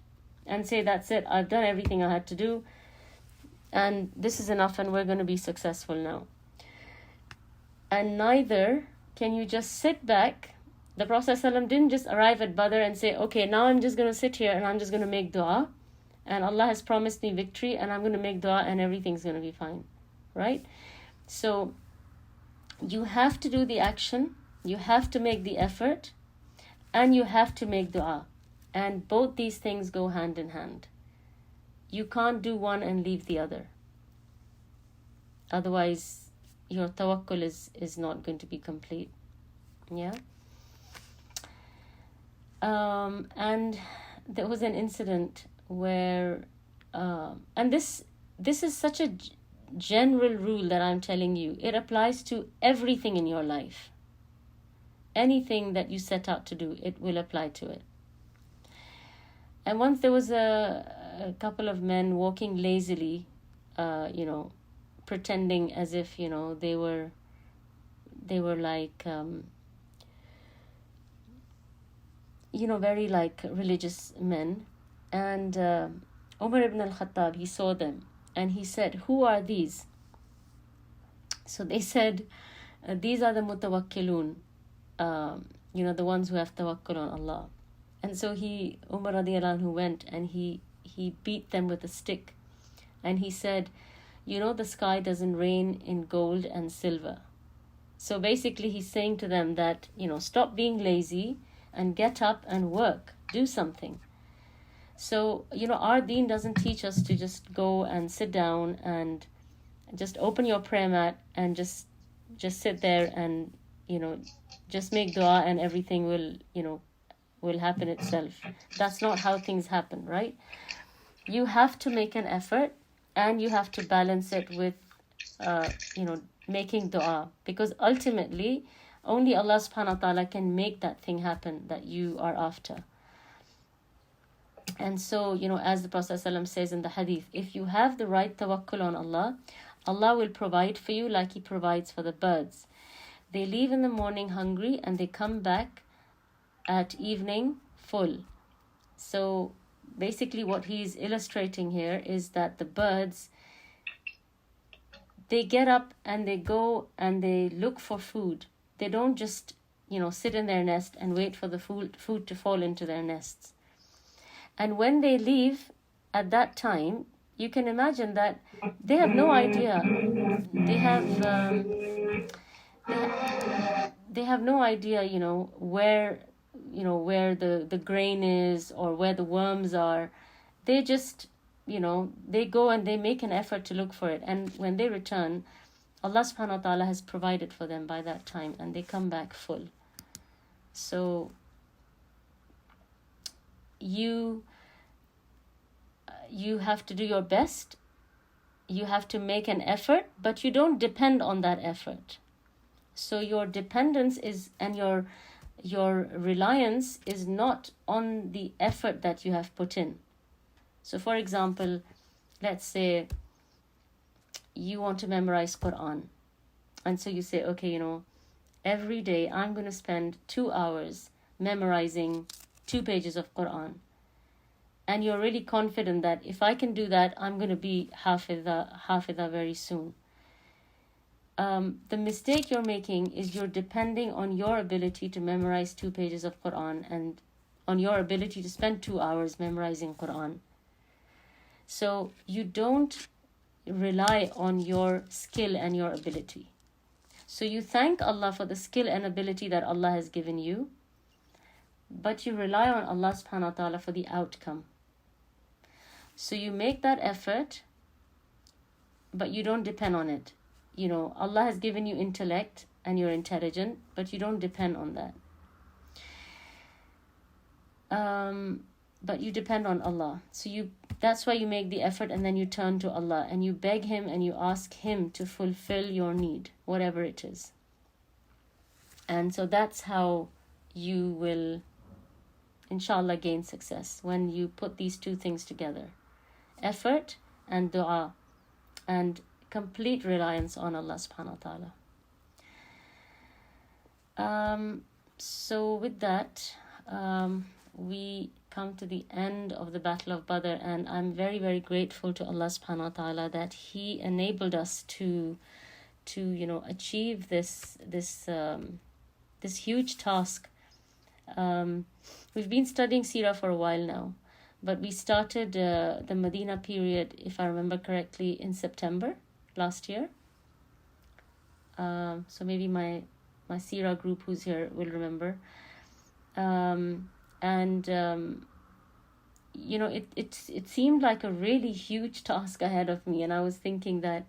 and say, that's it, I've done everything I had to do, and this is enough, and we're going to be successful now. And neither can you just sit back. The Prophet ﷺ didn't just arrive at Badr and say, okay, now I'm just going to sit here and I'm just going to make dua, and Allah has promised me victory, and I'm going to make dua and everything's going to be fine, right? So you have to do the action, you have to make the effort, and you have to make dua. And both these things go hand in hand. You can't do one and leave the other. Otherwise, your tawakkul is not going to be complete. Yeah? And there was an incident where, and this is such a general rule that I'm telling you. It applies to everything in your life. Anything that you set out to do, it will apply to it. And once there was a couple of men walking lazily, pretending as if, they were like, very like religious men. And Umar ibn al-Khattab, he saw them and he said, who are these? So they said, these are the mutawakkilun, the ones who have tawakkul on Allah. And so Umar radiallahu anhu went and he beat them with a stick. And he said, the sky doesn't rain in gold and silver. So basically he's saying to them that, stop being lazy and get up and work, do something. So, our deen doesn't teach us to just go and sit down and just open your prayer mat and just sit there and, just make dua and everything will happen itself. That's not how things happen, right? You have to make an effort, and you have to balance it with, making dua, because ultimately only Allah subhanahu wa ta'ala can make that thing happen that you are after. And so, as the Prophet ﷺ says in the hadith, if you have the right tawakkul on Allah, Allah will provide for you like He provides for the birds. They leave in the morning hungry and they come back at evening full. So basically what he's illustrating here is that the birds, they get up and they go and they look for food. They don't just, sit in their nest and wait for the food to fall into their nests. And when they leave at that time, you can imagine that they have no idea. They have no idea, where the grain is or where the worms are. They just, they go and they make an effort to look for it. And when they return, Allah subhanahu wa ta'ala has provided for them by that time, and they come back full. So you have to do your best. You have to make an effort, but you don't depend on that effort. So your dependence is, and your reliance is not on the effort that you have put in. So for example, let's say you want to memorize Quran. And so you say, okay, every day I'm going to spend 2 hours memorizing 2 pages of Quran, and you're really confident that if I can do that, I'm going to be Hafidha very soon. The mistake you're making is you're depending on your ability to memorize 2 pages of Quran and on your ability to spend 2 hours memorizing Quran. So you don't rely on your skill and your ability. So you thank Allah for the skill and ability that Allah has given you, but you rely on Allah subhanahu wa ta'ala for the outcome. So you make that effort, but you don't depend on it. You know, Allah has given you intellect and you're intelligent, but you don't depend on that. But you depend on Allah. So that's why you make the effort, and then you turn to Allah and you beg Him and you ask Him to fulfill your need, whatever it is. And so that's how you will, inshallah, gain success, when you put these 2 things together: effort and dua, and complete reliance on Allah subhanahu wa ta'ala. So with that, we come to the end of the Battle of Badr, and I'm very, very grateful to Allah subhanahu wa ta'ala that He enabled us to achieve this huge task. We've been studying Seerah for a while now, but we started the Medina period, if I remember correctly, in September last year. So maybe my Seerah group who's here will remember. It seemed like a really huge task ahead of me, and I was thinking that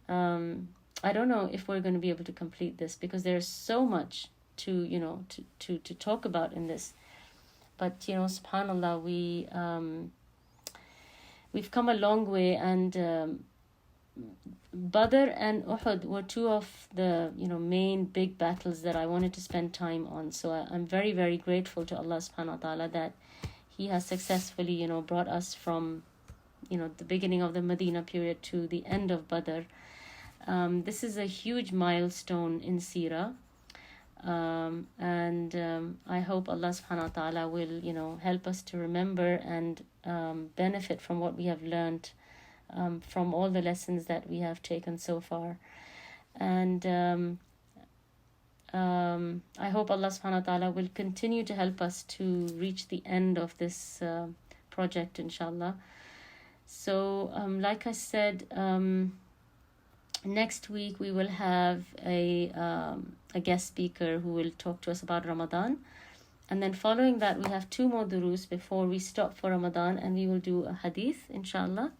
I don't know if we're going to be able to complete this, because there's so much to talk about in this. But subhanallah, we've come a long way, and Badr and Uhud were 2 of the main big battles that I wanted to spend time on. So I'm very, very grateful to Allah subhanahu wa ta'ala that He has successfully brought us from the beginning of the Medina period to the end of Badr. This is a huge milestone in Seerah, and I hope Allah subhanahu wa ta'ala will help us to remember and benefit from what we have learned, from all the lessons that we have taken so far. And I hope Allah subhanahu wa ta'ala will continue to help us to reach the end of this project, inshallah. So like I said, next week we will have a guest speaker who will talk to us about Ramadan, and then following that we have 2 more durus before we stop for Ramadan, and we will do a hadith, inshallah.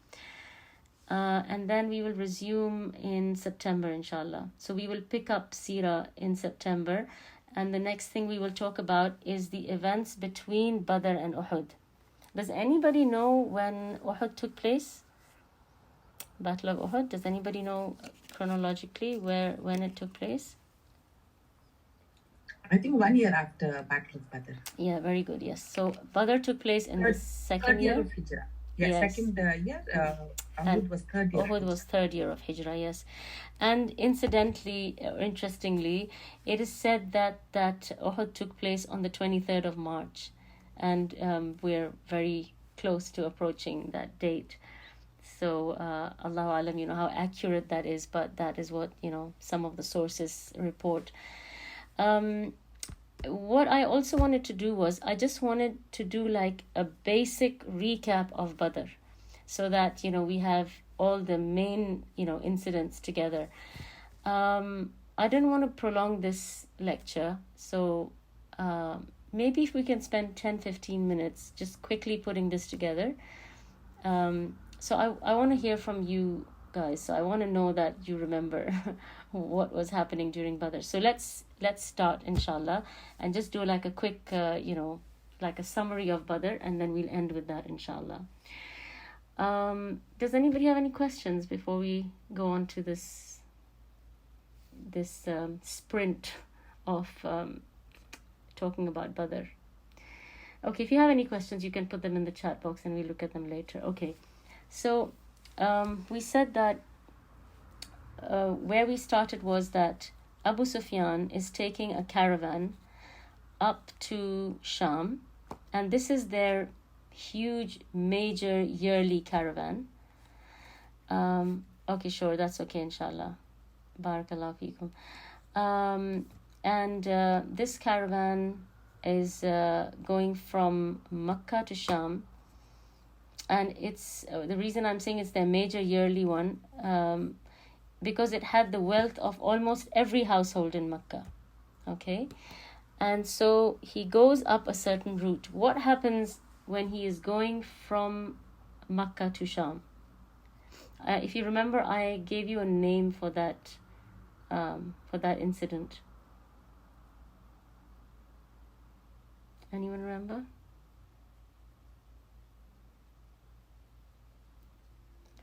And then we will resume in September, inshallah. So we will pick up Seerah in September, and the next thing we will talk about is the events between Badr and Uhud. Does anybody know when Uhud took place? Battle of Uhud. Does anybody know chronologically when it took place? I think 1 year after Battle of Badr. Yeah, very good. Yes. So Badr took place in the second year of Hijrah. Yeah, yes. Second year. Uhud was 3rd year. Uhud was 3rd year of Hijrah, yes. And incidentally, interestingly, it is said that Uhud took place on the 23rd of March. And we're very close to approaching that date. So, Allahu Alam, how accurate that is, but that is what, some of the sources report. What I also wanted to do was, I just wanted to do like a basic recap of Badr, so that, we have all the main, incidents together. I don't want to prolong this lecture, so maybe if we can spend 10-15 minutes just quickly putting this together. So I want to hear from you guys. So I want to know that you remember what was happening during Badr. So let's start, inshallah, and just do like a quick, like a summary of Badr, and then we'll end with that, inshallah. Does anybody have any questions before we go on to this sprint of talking about Badr? Okay, if you have any questions, you can put them in the chat box and we'll look at them later. Okay, so we said that where we started was that Abu Sufyan is taking a caravan up to Sham, and this is their huge, major yearly caravan. Okay, sure, that's okay, inshallah. Barakallahu feekum. And this caravan is going from Makkah to Sham, and it's the reason I'm saying it's their major yearly one, because it had the wealth of almost every household in Makkah. Okay, and so he goes up a certain route. What happens when he is going from Makkah to Sham? If you remember, I gave you a name for that incident. Anyone remember?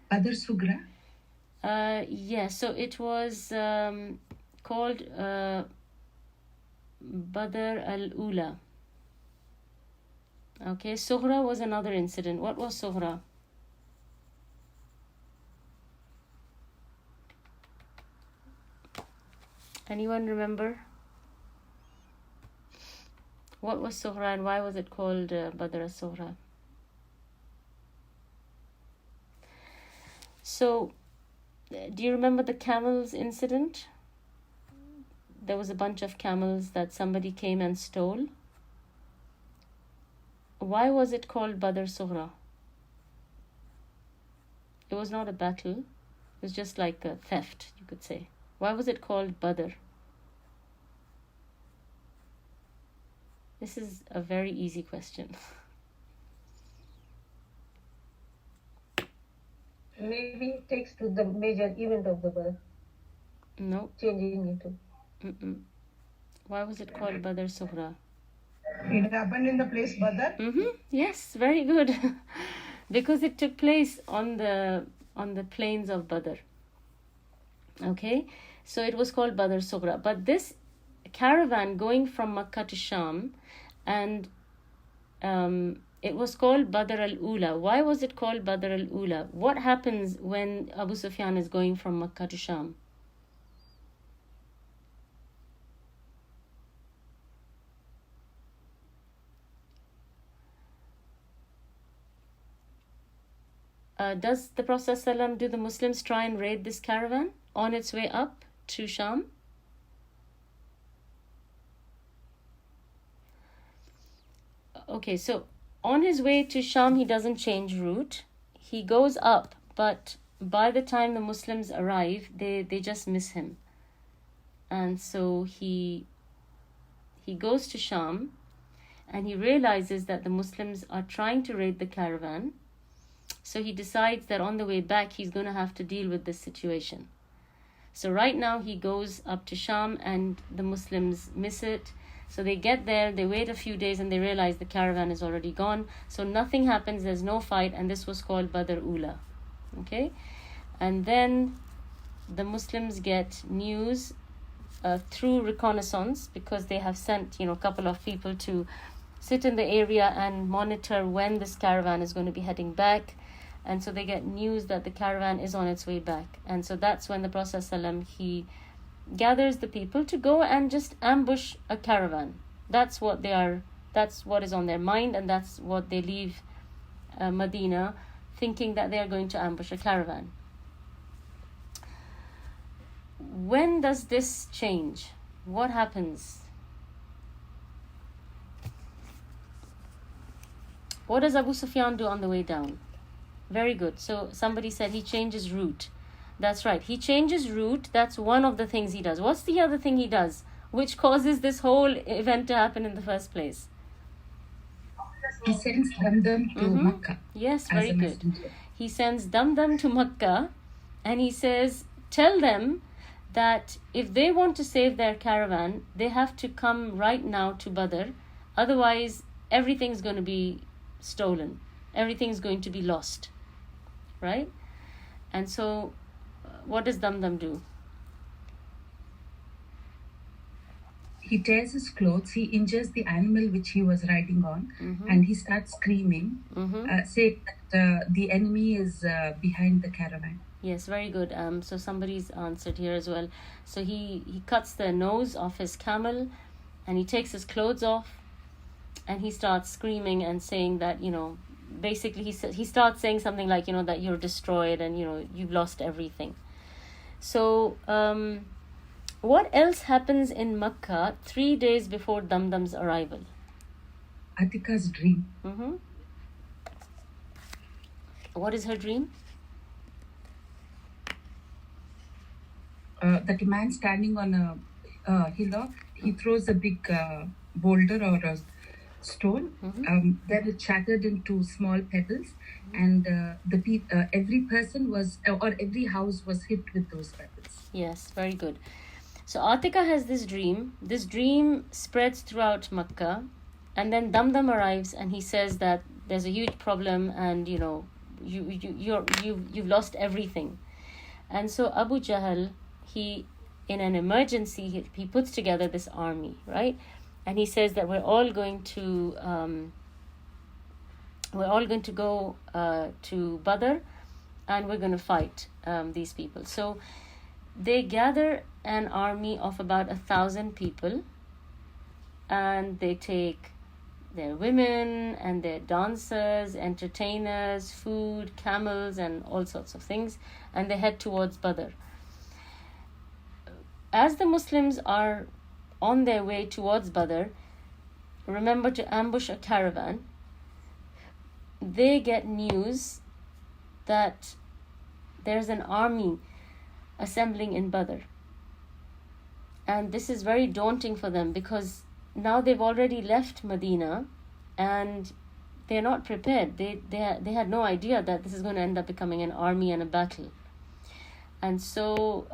Badr Sugra? Yeah, so it was called Badr al-Ula. Okay, Sughra was another incident. What was Sughra? Anyone remember? What was Sughra and why was it called Badr al-Sughra? So, do you remember the camels incident? There was a bunch of camels that somebody came and stole. Why was it called Badr Sughra? It was not a battle. It was just like a theft, you could say. Why was it called Badr? This is a very easy question. Maybe it takes to the major event of the Badr. No. Changing it. Why was it called Badr Sughra? It happened in the place Badr? Yes, very good. Because it took place on the plains of Badr. Okay, so it was called Badr Sughra. But this caravan going from Makkah to Sham, and it was called Badr al-Ula. Why was it called Badr al-Ula? What happens when Abu Sufyan is going from Makkah to Sham? Does the Prophet ﷺ, do the Muslims try and raid this caravan on its way up to Sham? Okay, so on his way to Sham, he doesn't change route. He goes up, but by the time the Muslims arrive, they just miss him. And so he goes to Sham, and he realizes that the Muslims are trying to raid the caravan. So he decides that on the way back, he's going to have to deal with this situation. So right now, he goes up to Sham, and the Muslims miss it. So they get there, they wait a few days, and they realize the caravan is already gone. So nothing happens, there's no fight, and this was called Badr Ula. Okay? And then the Muslims get news through reconnaissance, because they have sent, a couple of people to sit in the area and monitor when this caravan is going to be heading back. And so they get news that the caravan is on its way back. And so that's when the Prophet ﷺ, he gathers the people to go and just ambush a caravan. That's what is on their mind, and that's what they leave Medina thinking, that they are going to ambush a caravan. When does this change? What happens? What does Abu Sufyan do on the way down? Very good. So somebody said he changes route. That's right. He changes route. That's one of the things he does. What's the other thing he does, which causes this whole event to happen in the first place? He sends Damdam to Makkah. Yes, very good. He sends Damdam to Makkah, and he says, tell them that if they want to save their caravan, they have to come right now to Badr. Otherwise, everything's going to be stolen. Everything's going to be lost. Right? And so, what does Damdam do? He tears his clothes, he injures the animal which he was riding on, and he starts screaming, saying that the enemy is behind the caravan. Yes, very good. So somebody's answered here as well. So he cuts the nose off his camel, and he takes his clothes off, and he starts screaming and saying that, basically he starts saying something like, that you're destroyed and, you've lost everything. So what else happens in Makkah 3 days before Damdam's arrival? Atika's dream. Mm-hmm. What is her dream? That a man standing on a hillock, he throws a big boulder or a stone. Then it shattered into small pebbles, and every person was, or every house was hit with those pebbles. Yes, very good. So Atika has this dream. This dream spreads throughout Makkah, and then Damdam arrives, and he says that there's a huge problem, and you've lost everything. And so Abu Jahl, he, in an emergency, he puts together this army, right? And he says that we're all going to go to Badr, and we're going to fight these people. So they gather an army of about 1,000 people, and they take their women and their dancers, entertainers, food, camels, and all sorts of things, and they head towards Badr. As the Muslims are on their way towards Badr, remember to ambush a caravan, they get news that there's an army assembling in Badr. And this is very daunting for them, because now they've already left Medina and they're not prepared. They had no idea that this is going to end up becoming an army and a battle. And so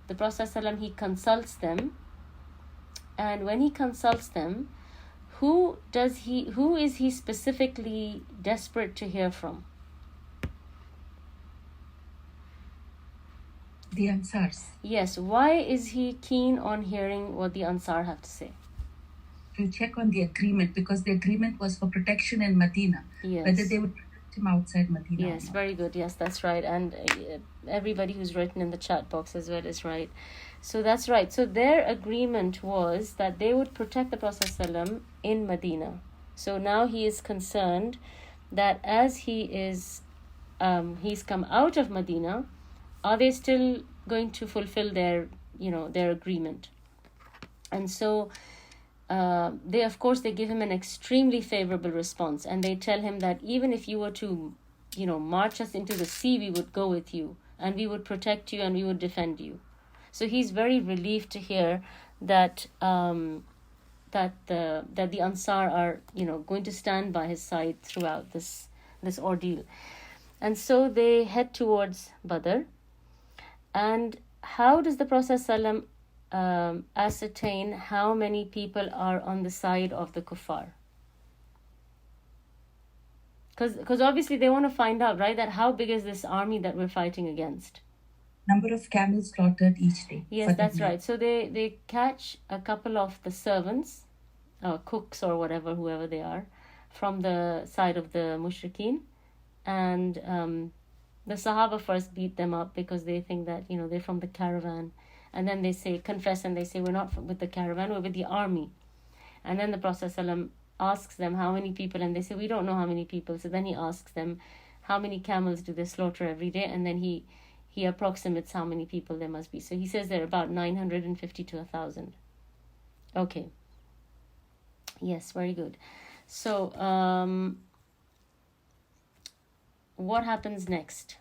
the Prophet ﷺ, he consults them, and when he consults them, who is he specifically desperate to hear from? The Ansars. Yes. Why is he keen on hearing what the Ansar have to say? To check on the agreement, because the agreement was for protection in Medina. Yes. Whether they would protect him outside Medina. Yes, very good. Yes, that's right. And everybody who's written in the chat box as well is right. So that's right. So their agreement was that they would protect the Prophet ﷺ in Medina. So now he is concerned that as he's come out of Medina, are they still going to fulfill their agreement? And so they give him an extremely favorable response, and they tell him that even if you were to, march us into the sea, we would go with you, and we would protect you, and we would defend you. So he's very relieved to hear that the Ansar are, going to stand by his side throughout this ordeal. And so they head towards Badr. And how does the Prophet ﷺ ascertain how many people are on the side of the kuffar? Because obviously they want to find out, right, that how big is this army that we're fighting against? Number of camels slaughtered each day. Yes, that's right. So they catch a couple of the servants, cooks or whoever they are, from the side of the mushrikeen, and the Sahaba first beat them up because they think that they're from the caravan, and then they confess, and they say, we're not with the caravan, we're with the army. And then the Prophet ﷺ asks them how many people, and they say, we don't know how many people. So then he asks them, how many camels do they slaughter every day? And then he approximates how many people there must be. So he says there are about 950 to 1,000. Okay. Yes, very good. So what happens next?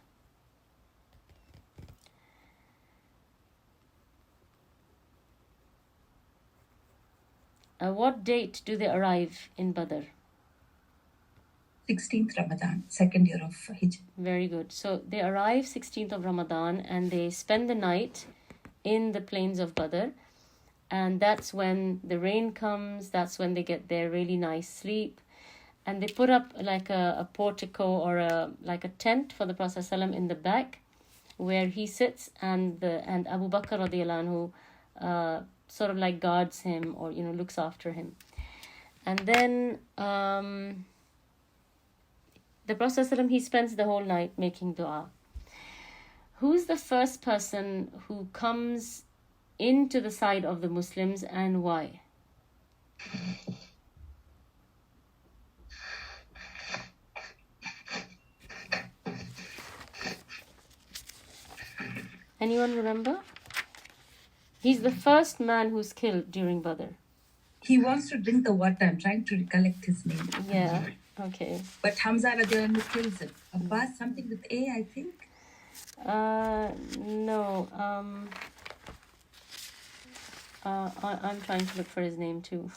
What date do they arrive in Badr? 16th Ramadan, second year of Hijrah. Very good. So they arrive 16th of Ramadan, and they spend the night in the plains of Badr. And that's when the rain comes. That's when they get their really nice sleep. And they put up like a portico or a tent for the Prophet ﷺ in the back, where he sits, and Abu Bakr radiallahu anhu sort of like guards him, or looks after him. And then the Prophet ﷺ, he spends the whole night making dua. who's the first person who comes into the side of the Muslims and why? Anyone remember? He's the first man who's killed during Badr. He wants to drink the water. I'm trying to recollect his name. Yeah, okay. But Hamza radiallahu anhu kills him. Abbas, something with A, I think. No. I'm trying to look for his name too.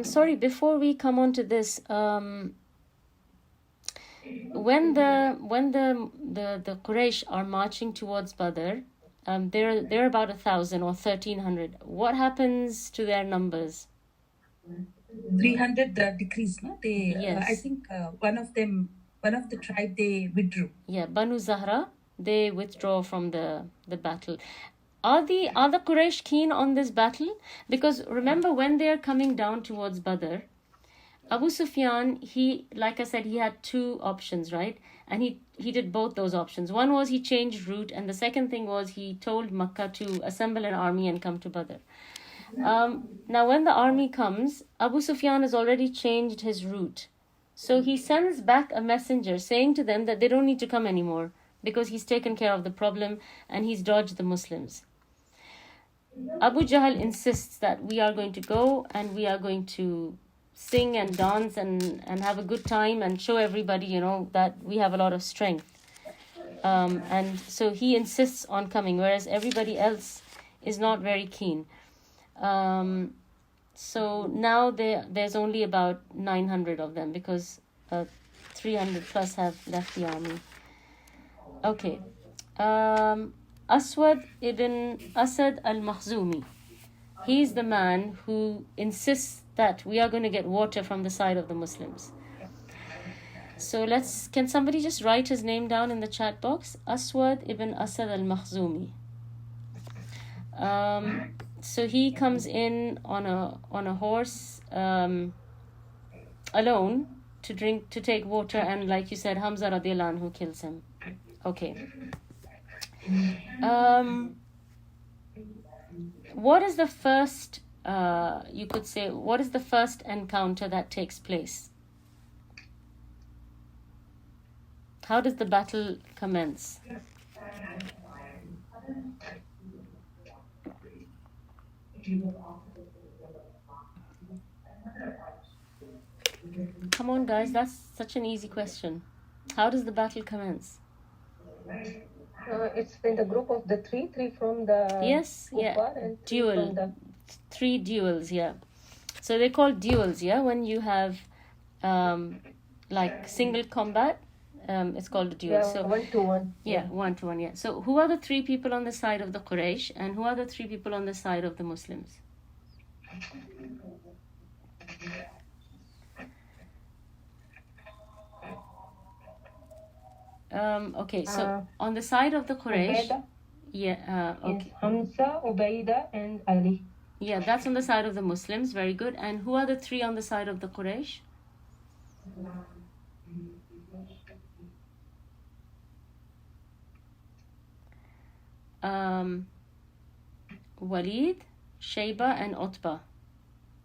Sorry, before we come on to this, when the Quraysh are marching towards Badr, they're about 1,000 or 1,300. What happens to their numbers? 300 decrease, no? They, Yes. I think one of the tribe, they withdrew. Yeah, Banu Zahra, they withdraw from the battle. Are the Quraysh keen on this battle? Because remember, when they are coming down towards Badr, Abu Sufyan, he, like I said, he had two options, right? And he did both those options. One was he changed route, and the second thing was he told Makkah to assemble an army and come to Badr. Now, when the army comes, Abu Sufyan has already changed his route. So he sends back a messenger saying to them that they don't need to come anymore because he's taken care of the problem and he's dodged the Muslims. Abu Jahl insists that we are going to go and we are going to sing and dance and have a good time and show everybody, that we have a lot of strength. And so he insists on coming, whereas everybody else is not very keen. So now there's only about 900 of them because 300 plus have left the army. Okay. Aswad ibn Asad al-Makhzumi. He's the man who insists that we are going to get water from the side of the Muslims. So can somebody just write his name down in the chat box? Aswad ibn Asad al-Makhzumi. So he comes in on a horse alone to take water, and like you said, Hamza radiallahu anhu kills him. Okay. What is the first, you could say, what is the first encounter that takes place? How does the battle commence? Come on, guys, that's such an easy question. How does the battle commence? It's in the group of the three from the Yes, Kuffar yeah, and duel. from the... 3 duels, yeah. So they're called duels, yeah. When you have like single combat, it's called a duel. Yeah, So 1-to-1. yeah, 1-to-1, yeah. So who are the 3 people on the side of the Quraysh and who are the 3 people on the side of the Muslims? Okay, so on the side of the Quraysh, Ubaidah, yeah, okay. yes, Hamza, Ubaidah, and Ali. Yeah, that's on the side of the Muslims. Very good. And who are the 3 on the side of the Quraysh? Walid, Shayba, and Utbah.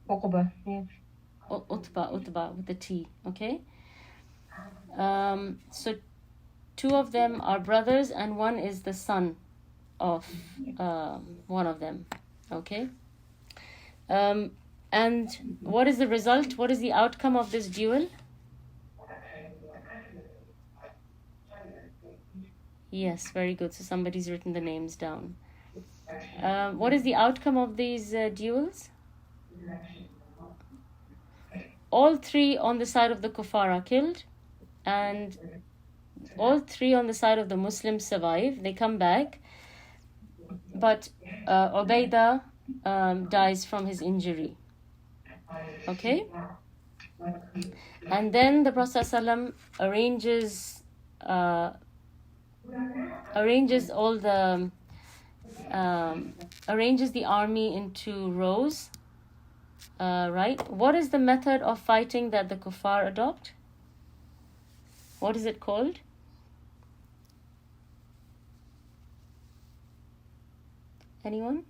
Uqba, yeah. Utbah with the T. Okay. So 2 of them are brothers, and one is the son of one of them. Okay. And what is the result? What is the outcome of this duel? Yes, very good. So somebody's written the names down. What is the outcome of these duels? All three on the side of the kuffar are killed, and all three on the side of the Muslims survive. They come back, but Ubaidah dies from his injury. Okay? And then the Prophet ﷺ arranges the army into rows. Right? What is the method of fighting that the kuffar adopt? What is it called? Anyone?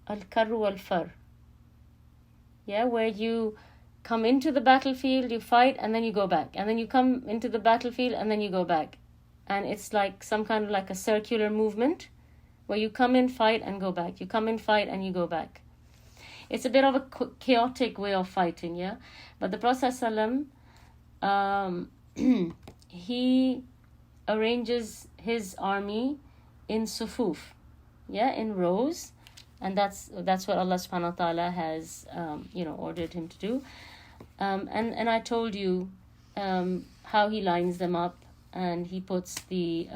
Al-karru wal-far. Yeah, where you come into the battlefield, you fight, and then you go back. And then you come into the battlefield, and then you go back. And it's like some kind of like a circular movement where you come in, fight, and go back. You come in, fight, and you go back. It's a bit of a chaotic way of fighting, yeah? But the Prophet ﷺ, he arranges his army in sufuf, yeah, in rows. And that's what Allah subhanahu wa ta'ala has, ordered him to do. And I told you how he lines them up, and he puts the,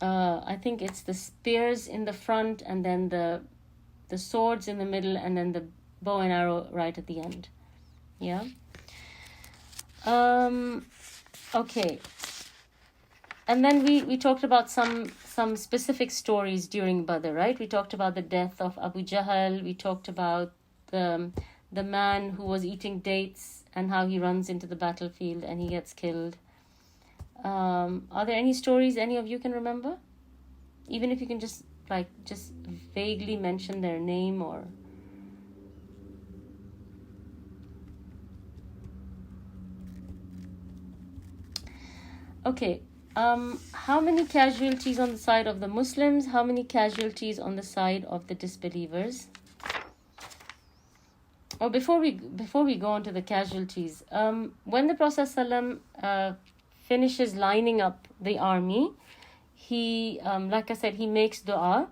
I think it's the spears in the front, and then the swords in the middle, and then the bow and arrow right at the end. Yeah. Okay. And then we talked about some specific stories during Badr, right? We talked about the death of Abu Jahl. We talked about the man who was eating dates and how he runs into the battlefield and he gets killed. Are there any stories any of you can remember? Even if you can just vaguely mention their name or... Okay. How many casualties on the side of the Muslims? How many casualties on the side of the disbelievers? Or before we go on to the casualties, when the Prophet ﷺ finishes lining up the army, he, like I said, he makes dua,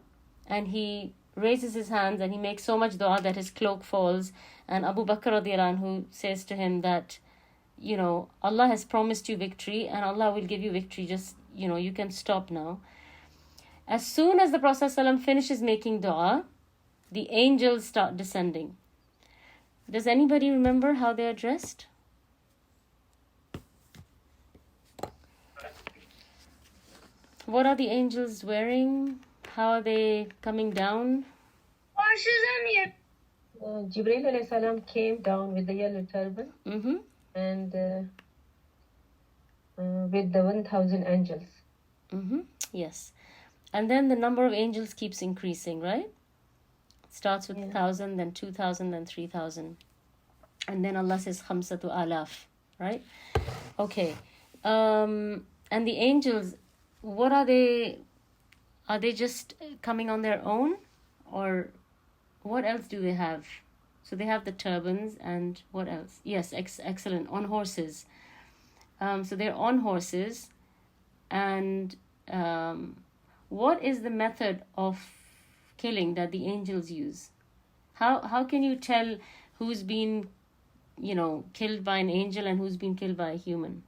and he raises his hands and he makes so much dua that his cloak falls. And Abu Bakr radiallahu anhu says to him that, Allah has promised you victory and Allah will give you victory. Just, you can stop now. As soon as the Prophet ﷺ finishes making dua, the angels start descending. Does anybody remember how they are dressed? What are the angels wearing? How are they coming down? Jibreel alayhi salam came down with the yellow turban. Mm-hmm. And with the 1,000 angels. Mm-hmm. Yes. And then the number of angels keeps increasing, right? It starts with 1,000, then 2,000, then 3,000. And then Allah says khamsatu alaf, right? Okay. And the angels, what are they? Are they just coming on their own? Or what else do they have? So they have the turbans, and what else? Yes, excellent. On horses. So they're on horses. And what is the method of killing that the angels use? How can you tell who's been, killed by an angel and who's been killed by a human?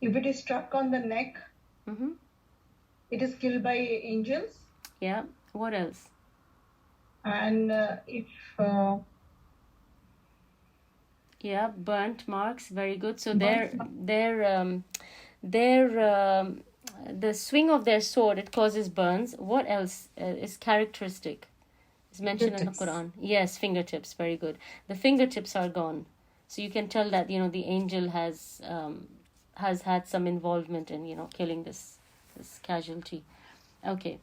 If it is struck on the neck, Mm-hmm. it is killed by angels. Yeah. What else? And if Yeah, burnt marks. Very good. So the swing of their sword, it causes burns. What else is characteristic? It's mentioned in the Quran. Yes, fingertips. Very good. The fingertips are gone, so you can tell that the angel has had some involvement in killing this casualty. Okay.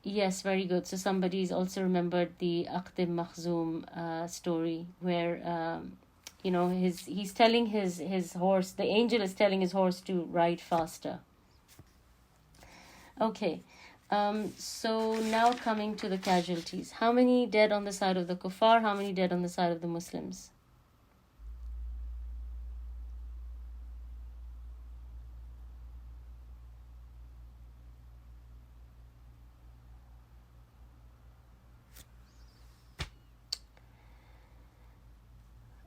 Yes, very good. So somebody's also remembered the Aqdim Makhzum story where, he's telling his horse, the angel is telling his horse to ride faster. Okay. So now coming to the casualties. How many dead on the side of the kuffar? How many dead on the side of the Muslims?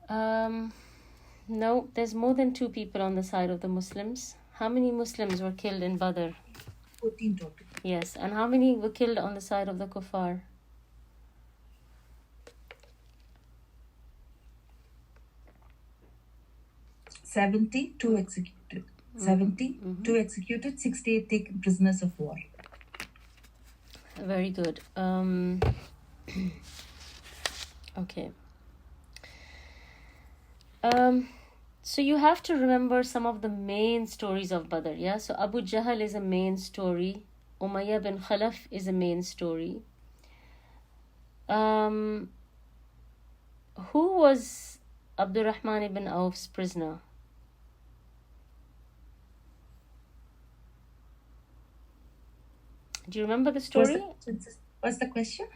No, there's more than 2 people on the side of the Muslims. How many Muslims were killed in Badr? 14 total. Yes, and how many were killed on the side of the kuffar? 72 executed. 72 executed, 68 taken prisoners of war. Very good. Okay. So you have to remember some of the main stories of Badr, yeah? So Abu Jahl is a main story. Umayyah bin Khalaf is a main story. Who was Abdurrahman ibn Awf's prisoner? Do you remember the story? What's the question?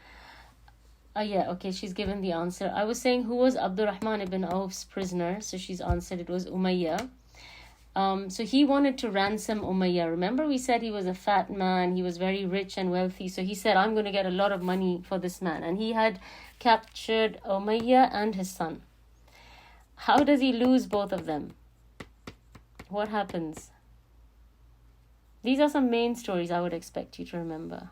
Yeah, okay, she's given the answer. I was saying who was Abdurrahman ibn Awf's prisoner? So she's answered it was Umayyah. So he wanted to ransom Umayyah. Remember we said he was a fat man, he was very rich and wealthy. So he said, I'm going to get a lot of money for this man. And he had captured Umayyah and his son. How does he lose both of them? What happens? These are some main stories I would expect you to remember.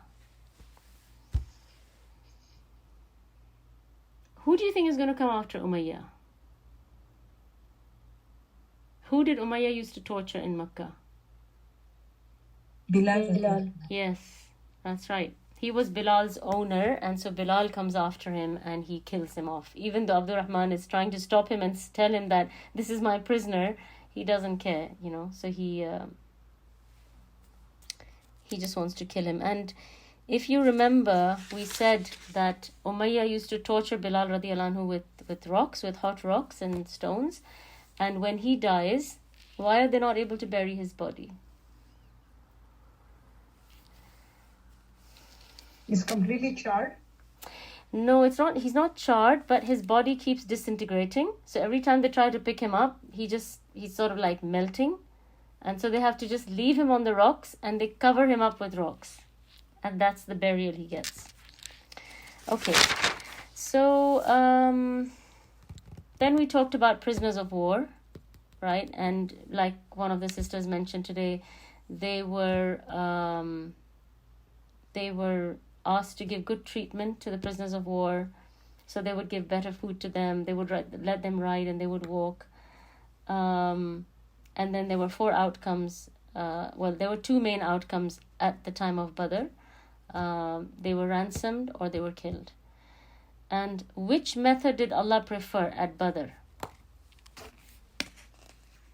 Who do you think is going to come after Umayyah? Who did Umayyah used to torture in Makkah? Bilal. Yes, that's right. He was Bilal's owner, and so Bilal comes after him and he kills him off. Even though Abdurrahman is trying to stop him and tell him that this is my prisoner, he doesn't care, you know. So he just wants to kill him. And if you remember, we said that Umayyah used to torture Bilal radiallahu anhu with rocks, with hot rocks and stones. And when he dies, why are they not able to bury his body? He's completely charred. No, it's not. He's not charred, but his body keeps disintegrating. So every time they try to pick him up, he's sort of like melting. And so they have to just leave him on the rocks and they cover him up with rocks. And that's the burial he gets. Okay. So then we talked about prisoners of war, right? And like one of the sisters mentioned today, they were asked to give good treatment to the prisoners of war. So they would give better food to them. They would let them ride and they would walk. And then there were 4 outcomes. There were 2 main outcomes at the time of Badr. They were ransomed or they were killed. And which method did Allah prefer at Badr?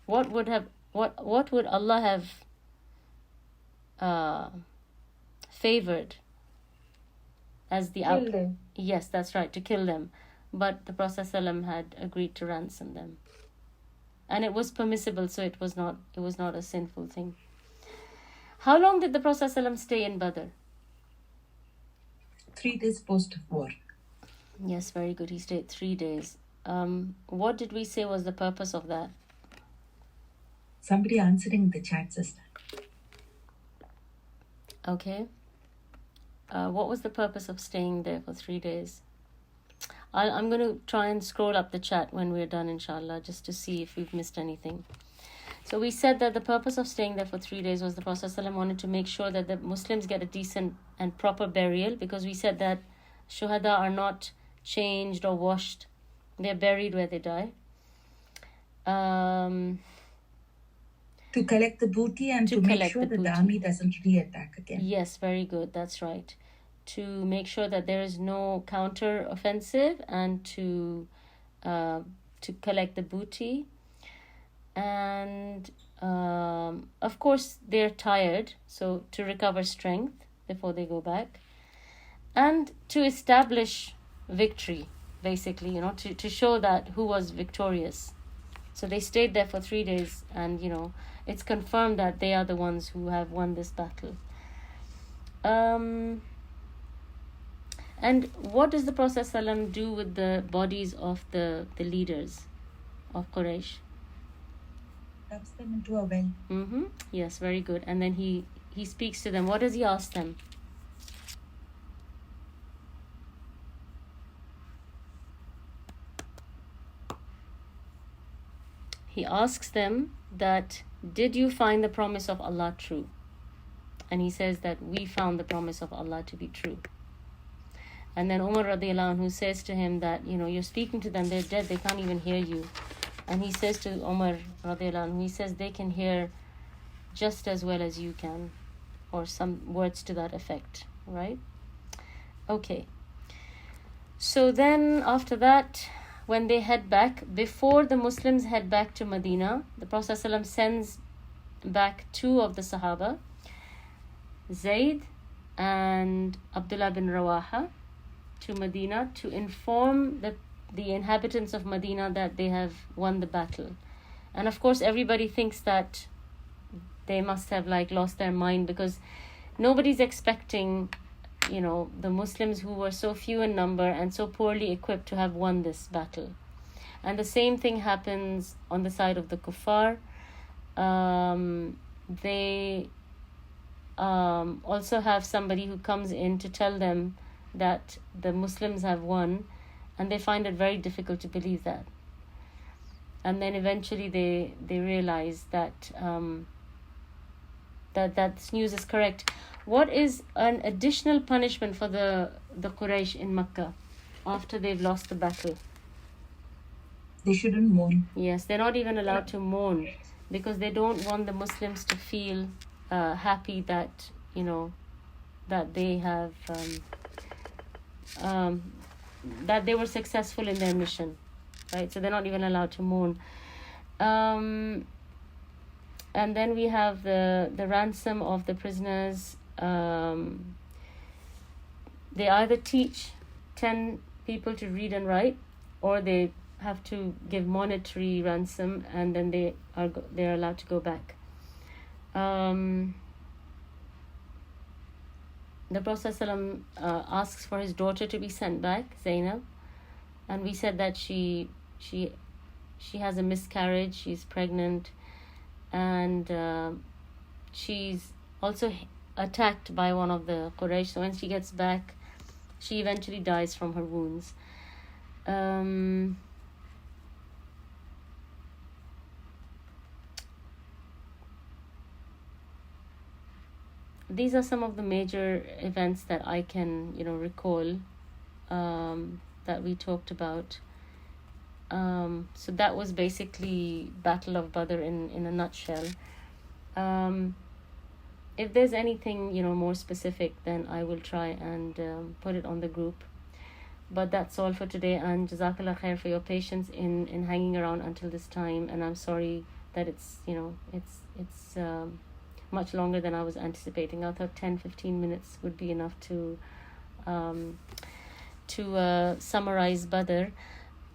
What would Allah have favored as the Kill them. Yes, that's right, to kill them. But the Prophet ﷺ had agreed to ransom them. And it was permissible, so it was not a sinful thing. How long did the Prophet ﷺ stay in Badr? 3 days post-war. Yes, very good. He stayed 3 days. What did we say was the purpose of that? Somebody answering the chat, sister. Okay. What was the purpose of staying there for 3 days? I'm going to try and scroll up the chat when we're done, inshallah, just to see if we've missed anything. So we said that the purpose of staying there for 3 days was the Prophet ﷺ wanted to make sure that the Muslims get a decent and proper burial, because we said that shuhada are not changed or washed. They're buried where they die. To collect the booty and to make sure that the army doesn't re-attack again. Yes, very good. That's right. To make sure that there is no counter-offensive and to collect the booty. And of course, they're tired, so to recover strength before they go back. And to establish victory, basically, to show that who was victorious. So they stayed there for 3 days and, it's confirmed that they are the ones who have won this battle. And what does the Prophet ﷺ do with the bodies of the leaders of Quraysh? Dumps them into a well. Yes, very good. And then he speaks to them. What does he ask them? he asks them that, did you find the promise of Allah true? And he says that we found the promise of Allah to be true. And then Umar radiallahu anhu says to him that, you're speaking to them, they're dead, they can't even hear you. And he says to Umar radiallahu anhu, he says they can hear just as well as you can, or some words to that effect, right? Okay. So then after that, when they head back, before the Muslims head back to Medina, the Prophet ﷺ sends back 2 of the Sahaba, Zayd and Abdullah bin Rawaha, to Medina to inform the inhabitants of Medina that they have won the battle. And of course everybody thinks that they must have lost their mind, because nobody's expecting the Muslims, who were so few in number and so poorly equipped, to have won this battle. And the same thing happens on the side of the kuffar. They also have somebody who comes in to tell them that the Muslims have won, and they find it very difficult to believe that. And then eventually they realize that that this news is correct. What is an additional punishment for the Quraysh in Makkah after they've lost the battle? They shouldn't mourn. Yes, they're not even allowed to mourn, because they don't want the Muslims to feel happy that that they have that they were successful in their mission, right? So they're not even allowed to mourn. And then we have the ransom of the prisoners. They either teach 10 people to read and write, or they have to give monetary ransom, and then they're allowed to go back. The Prophet ﷺ asks for his daughter to be sent back, Zainab, and we said that she has a miscarriage, she's pregnant, and she's also attacked by one of the Quraysh. So when she gets back, she eventually dies from her wounds. These are some of the major events that I can, recall, that we talked about. So that was basically Battle of Badr in a nutshell. If there's anything, more specific, then I will try and put it on the group. But that's all for today, and Jazakallahu Khair for your patience in hanging around until this time. And I'm sorry that it's much longer than I was anticipating. I thought 10-15 minutes would be enough to summarize Badr.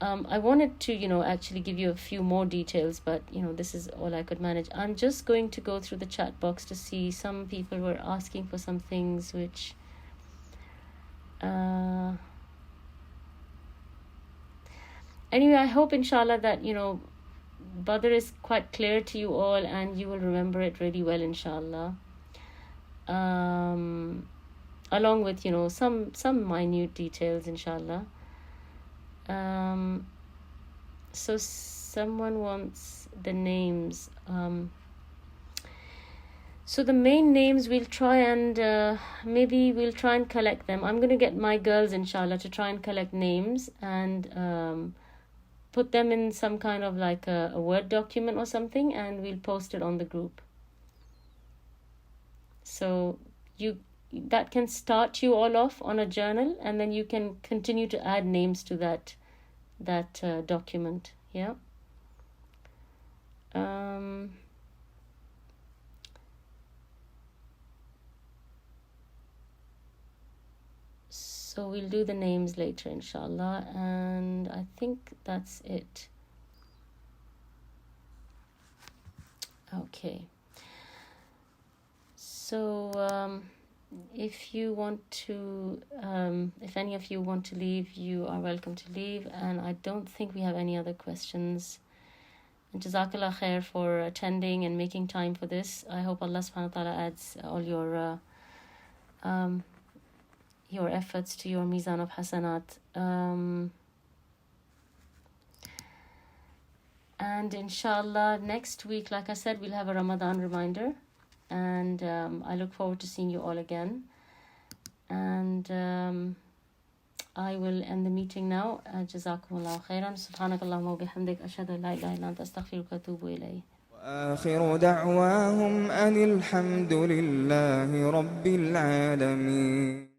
I wanted to, actually give you a few more details, but, this is all I could manage. I'm just going to go through the chat box to see. Some people were asking for some things which... Anyway, I hope, inshallah, that, Badr is quite clear to you all, and you will remember it really well, inshallah. Along with, some minute details, inshallah. So someone wants the names. So the main names, we'll try and maybe we'll try and collect them. I'm going to get my girls, inshallah, to try and collect names and put them in some kind of like a Word document or something, and we'll post it on the group. So that can start you all off on a journal, and then you can continue to add names to that document. Yeah. So we'll do the names later, inshallah, and I think that's it. Okay. So if you want to, if any of you want to leave, you are welcome to leave, and I don't think we have any other questions. And Jazakallah Khair for attending and making time for this. I hope Allah subhanahu wa ta'ala adds all your efforts to your mizan of hasanat. And And inshallah, next week, like I said, we'll have a Ramadan reminder. And I look forward to seeing you all again. And I will end the meeting now. Jazakallahu Khairan. Subhanakallahumma wa bihamdik. Ashhadu an la ilaha illa anta astaghfiruka wa atubu ilayk. وآخر دعواهم أن الحمد لله رب العالمين.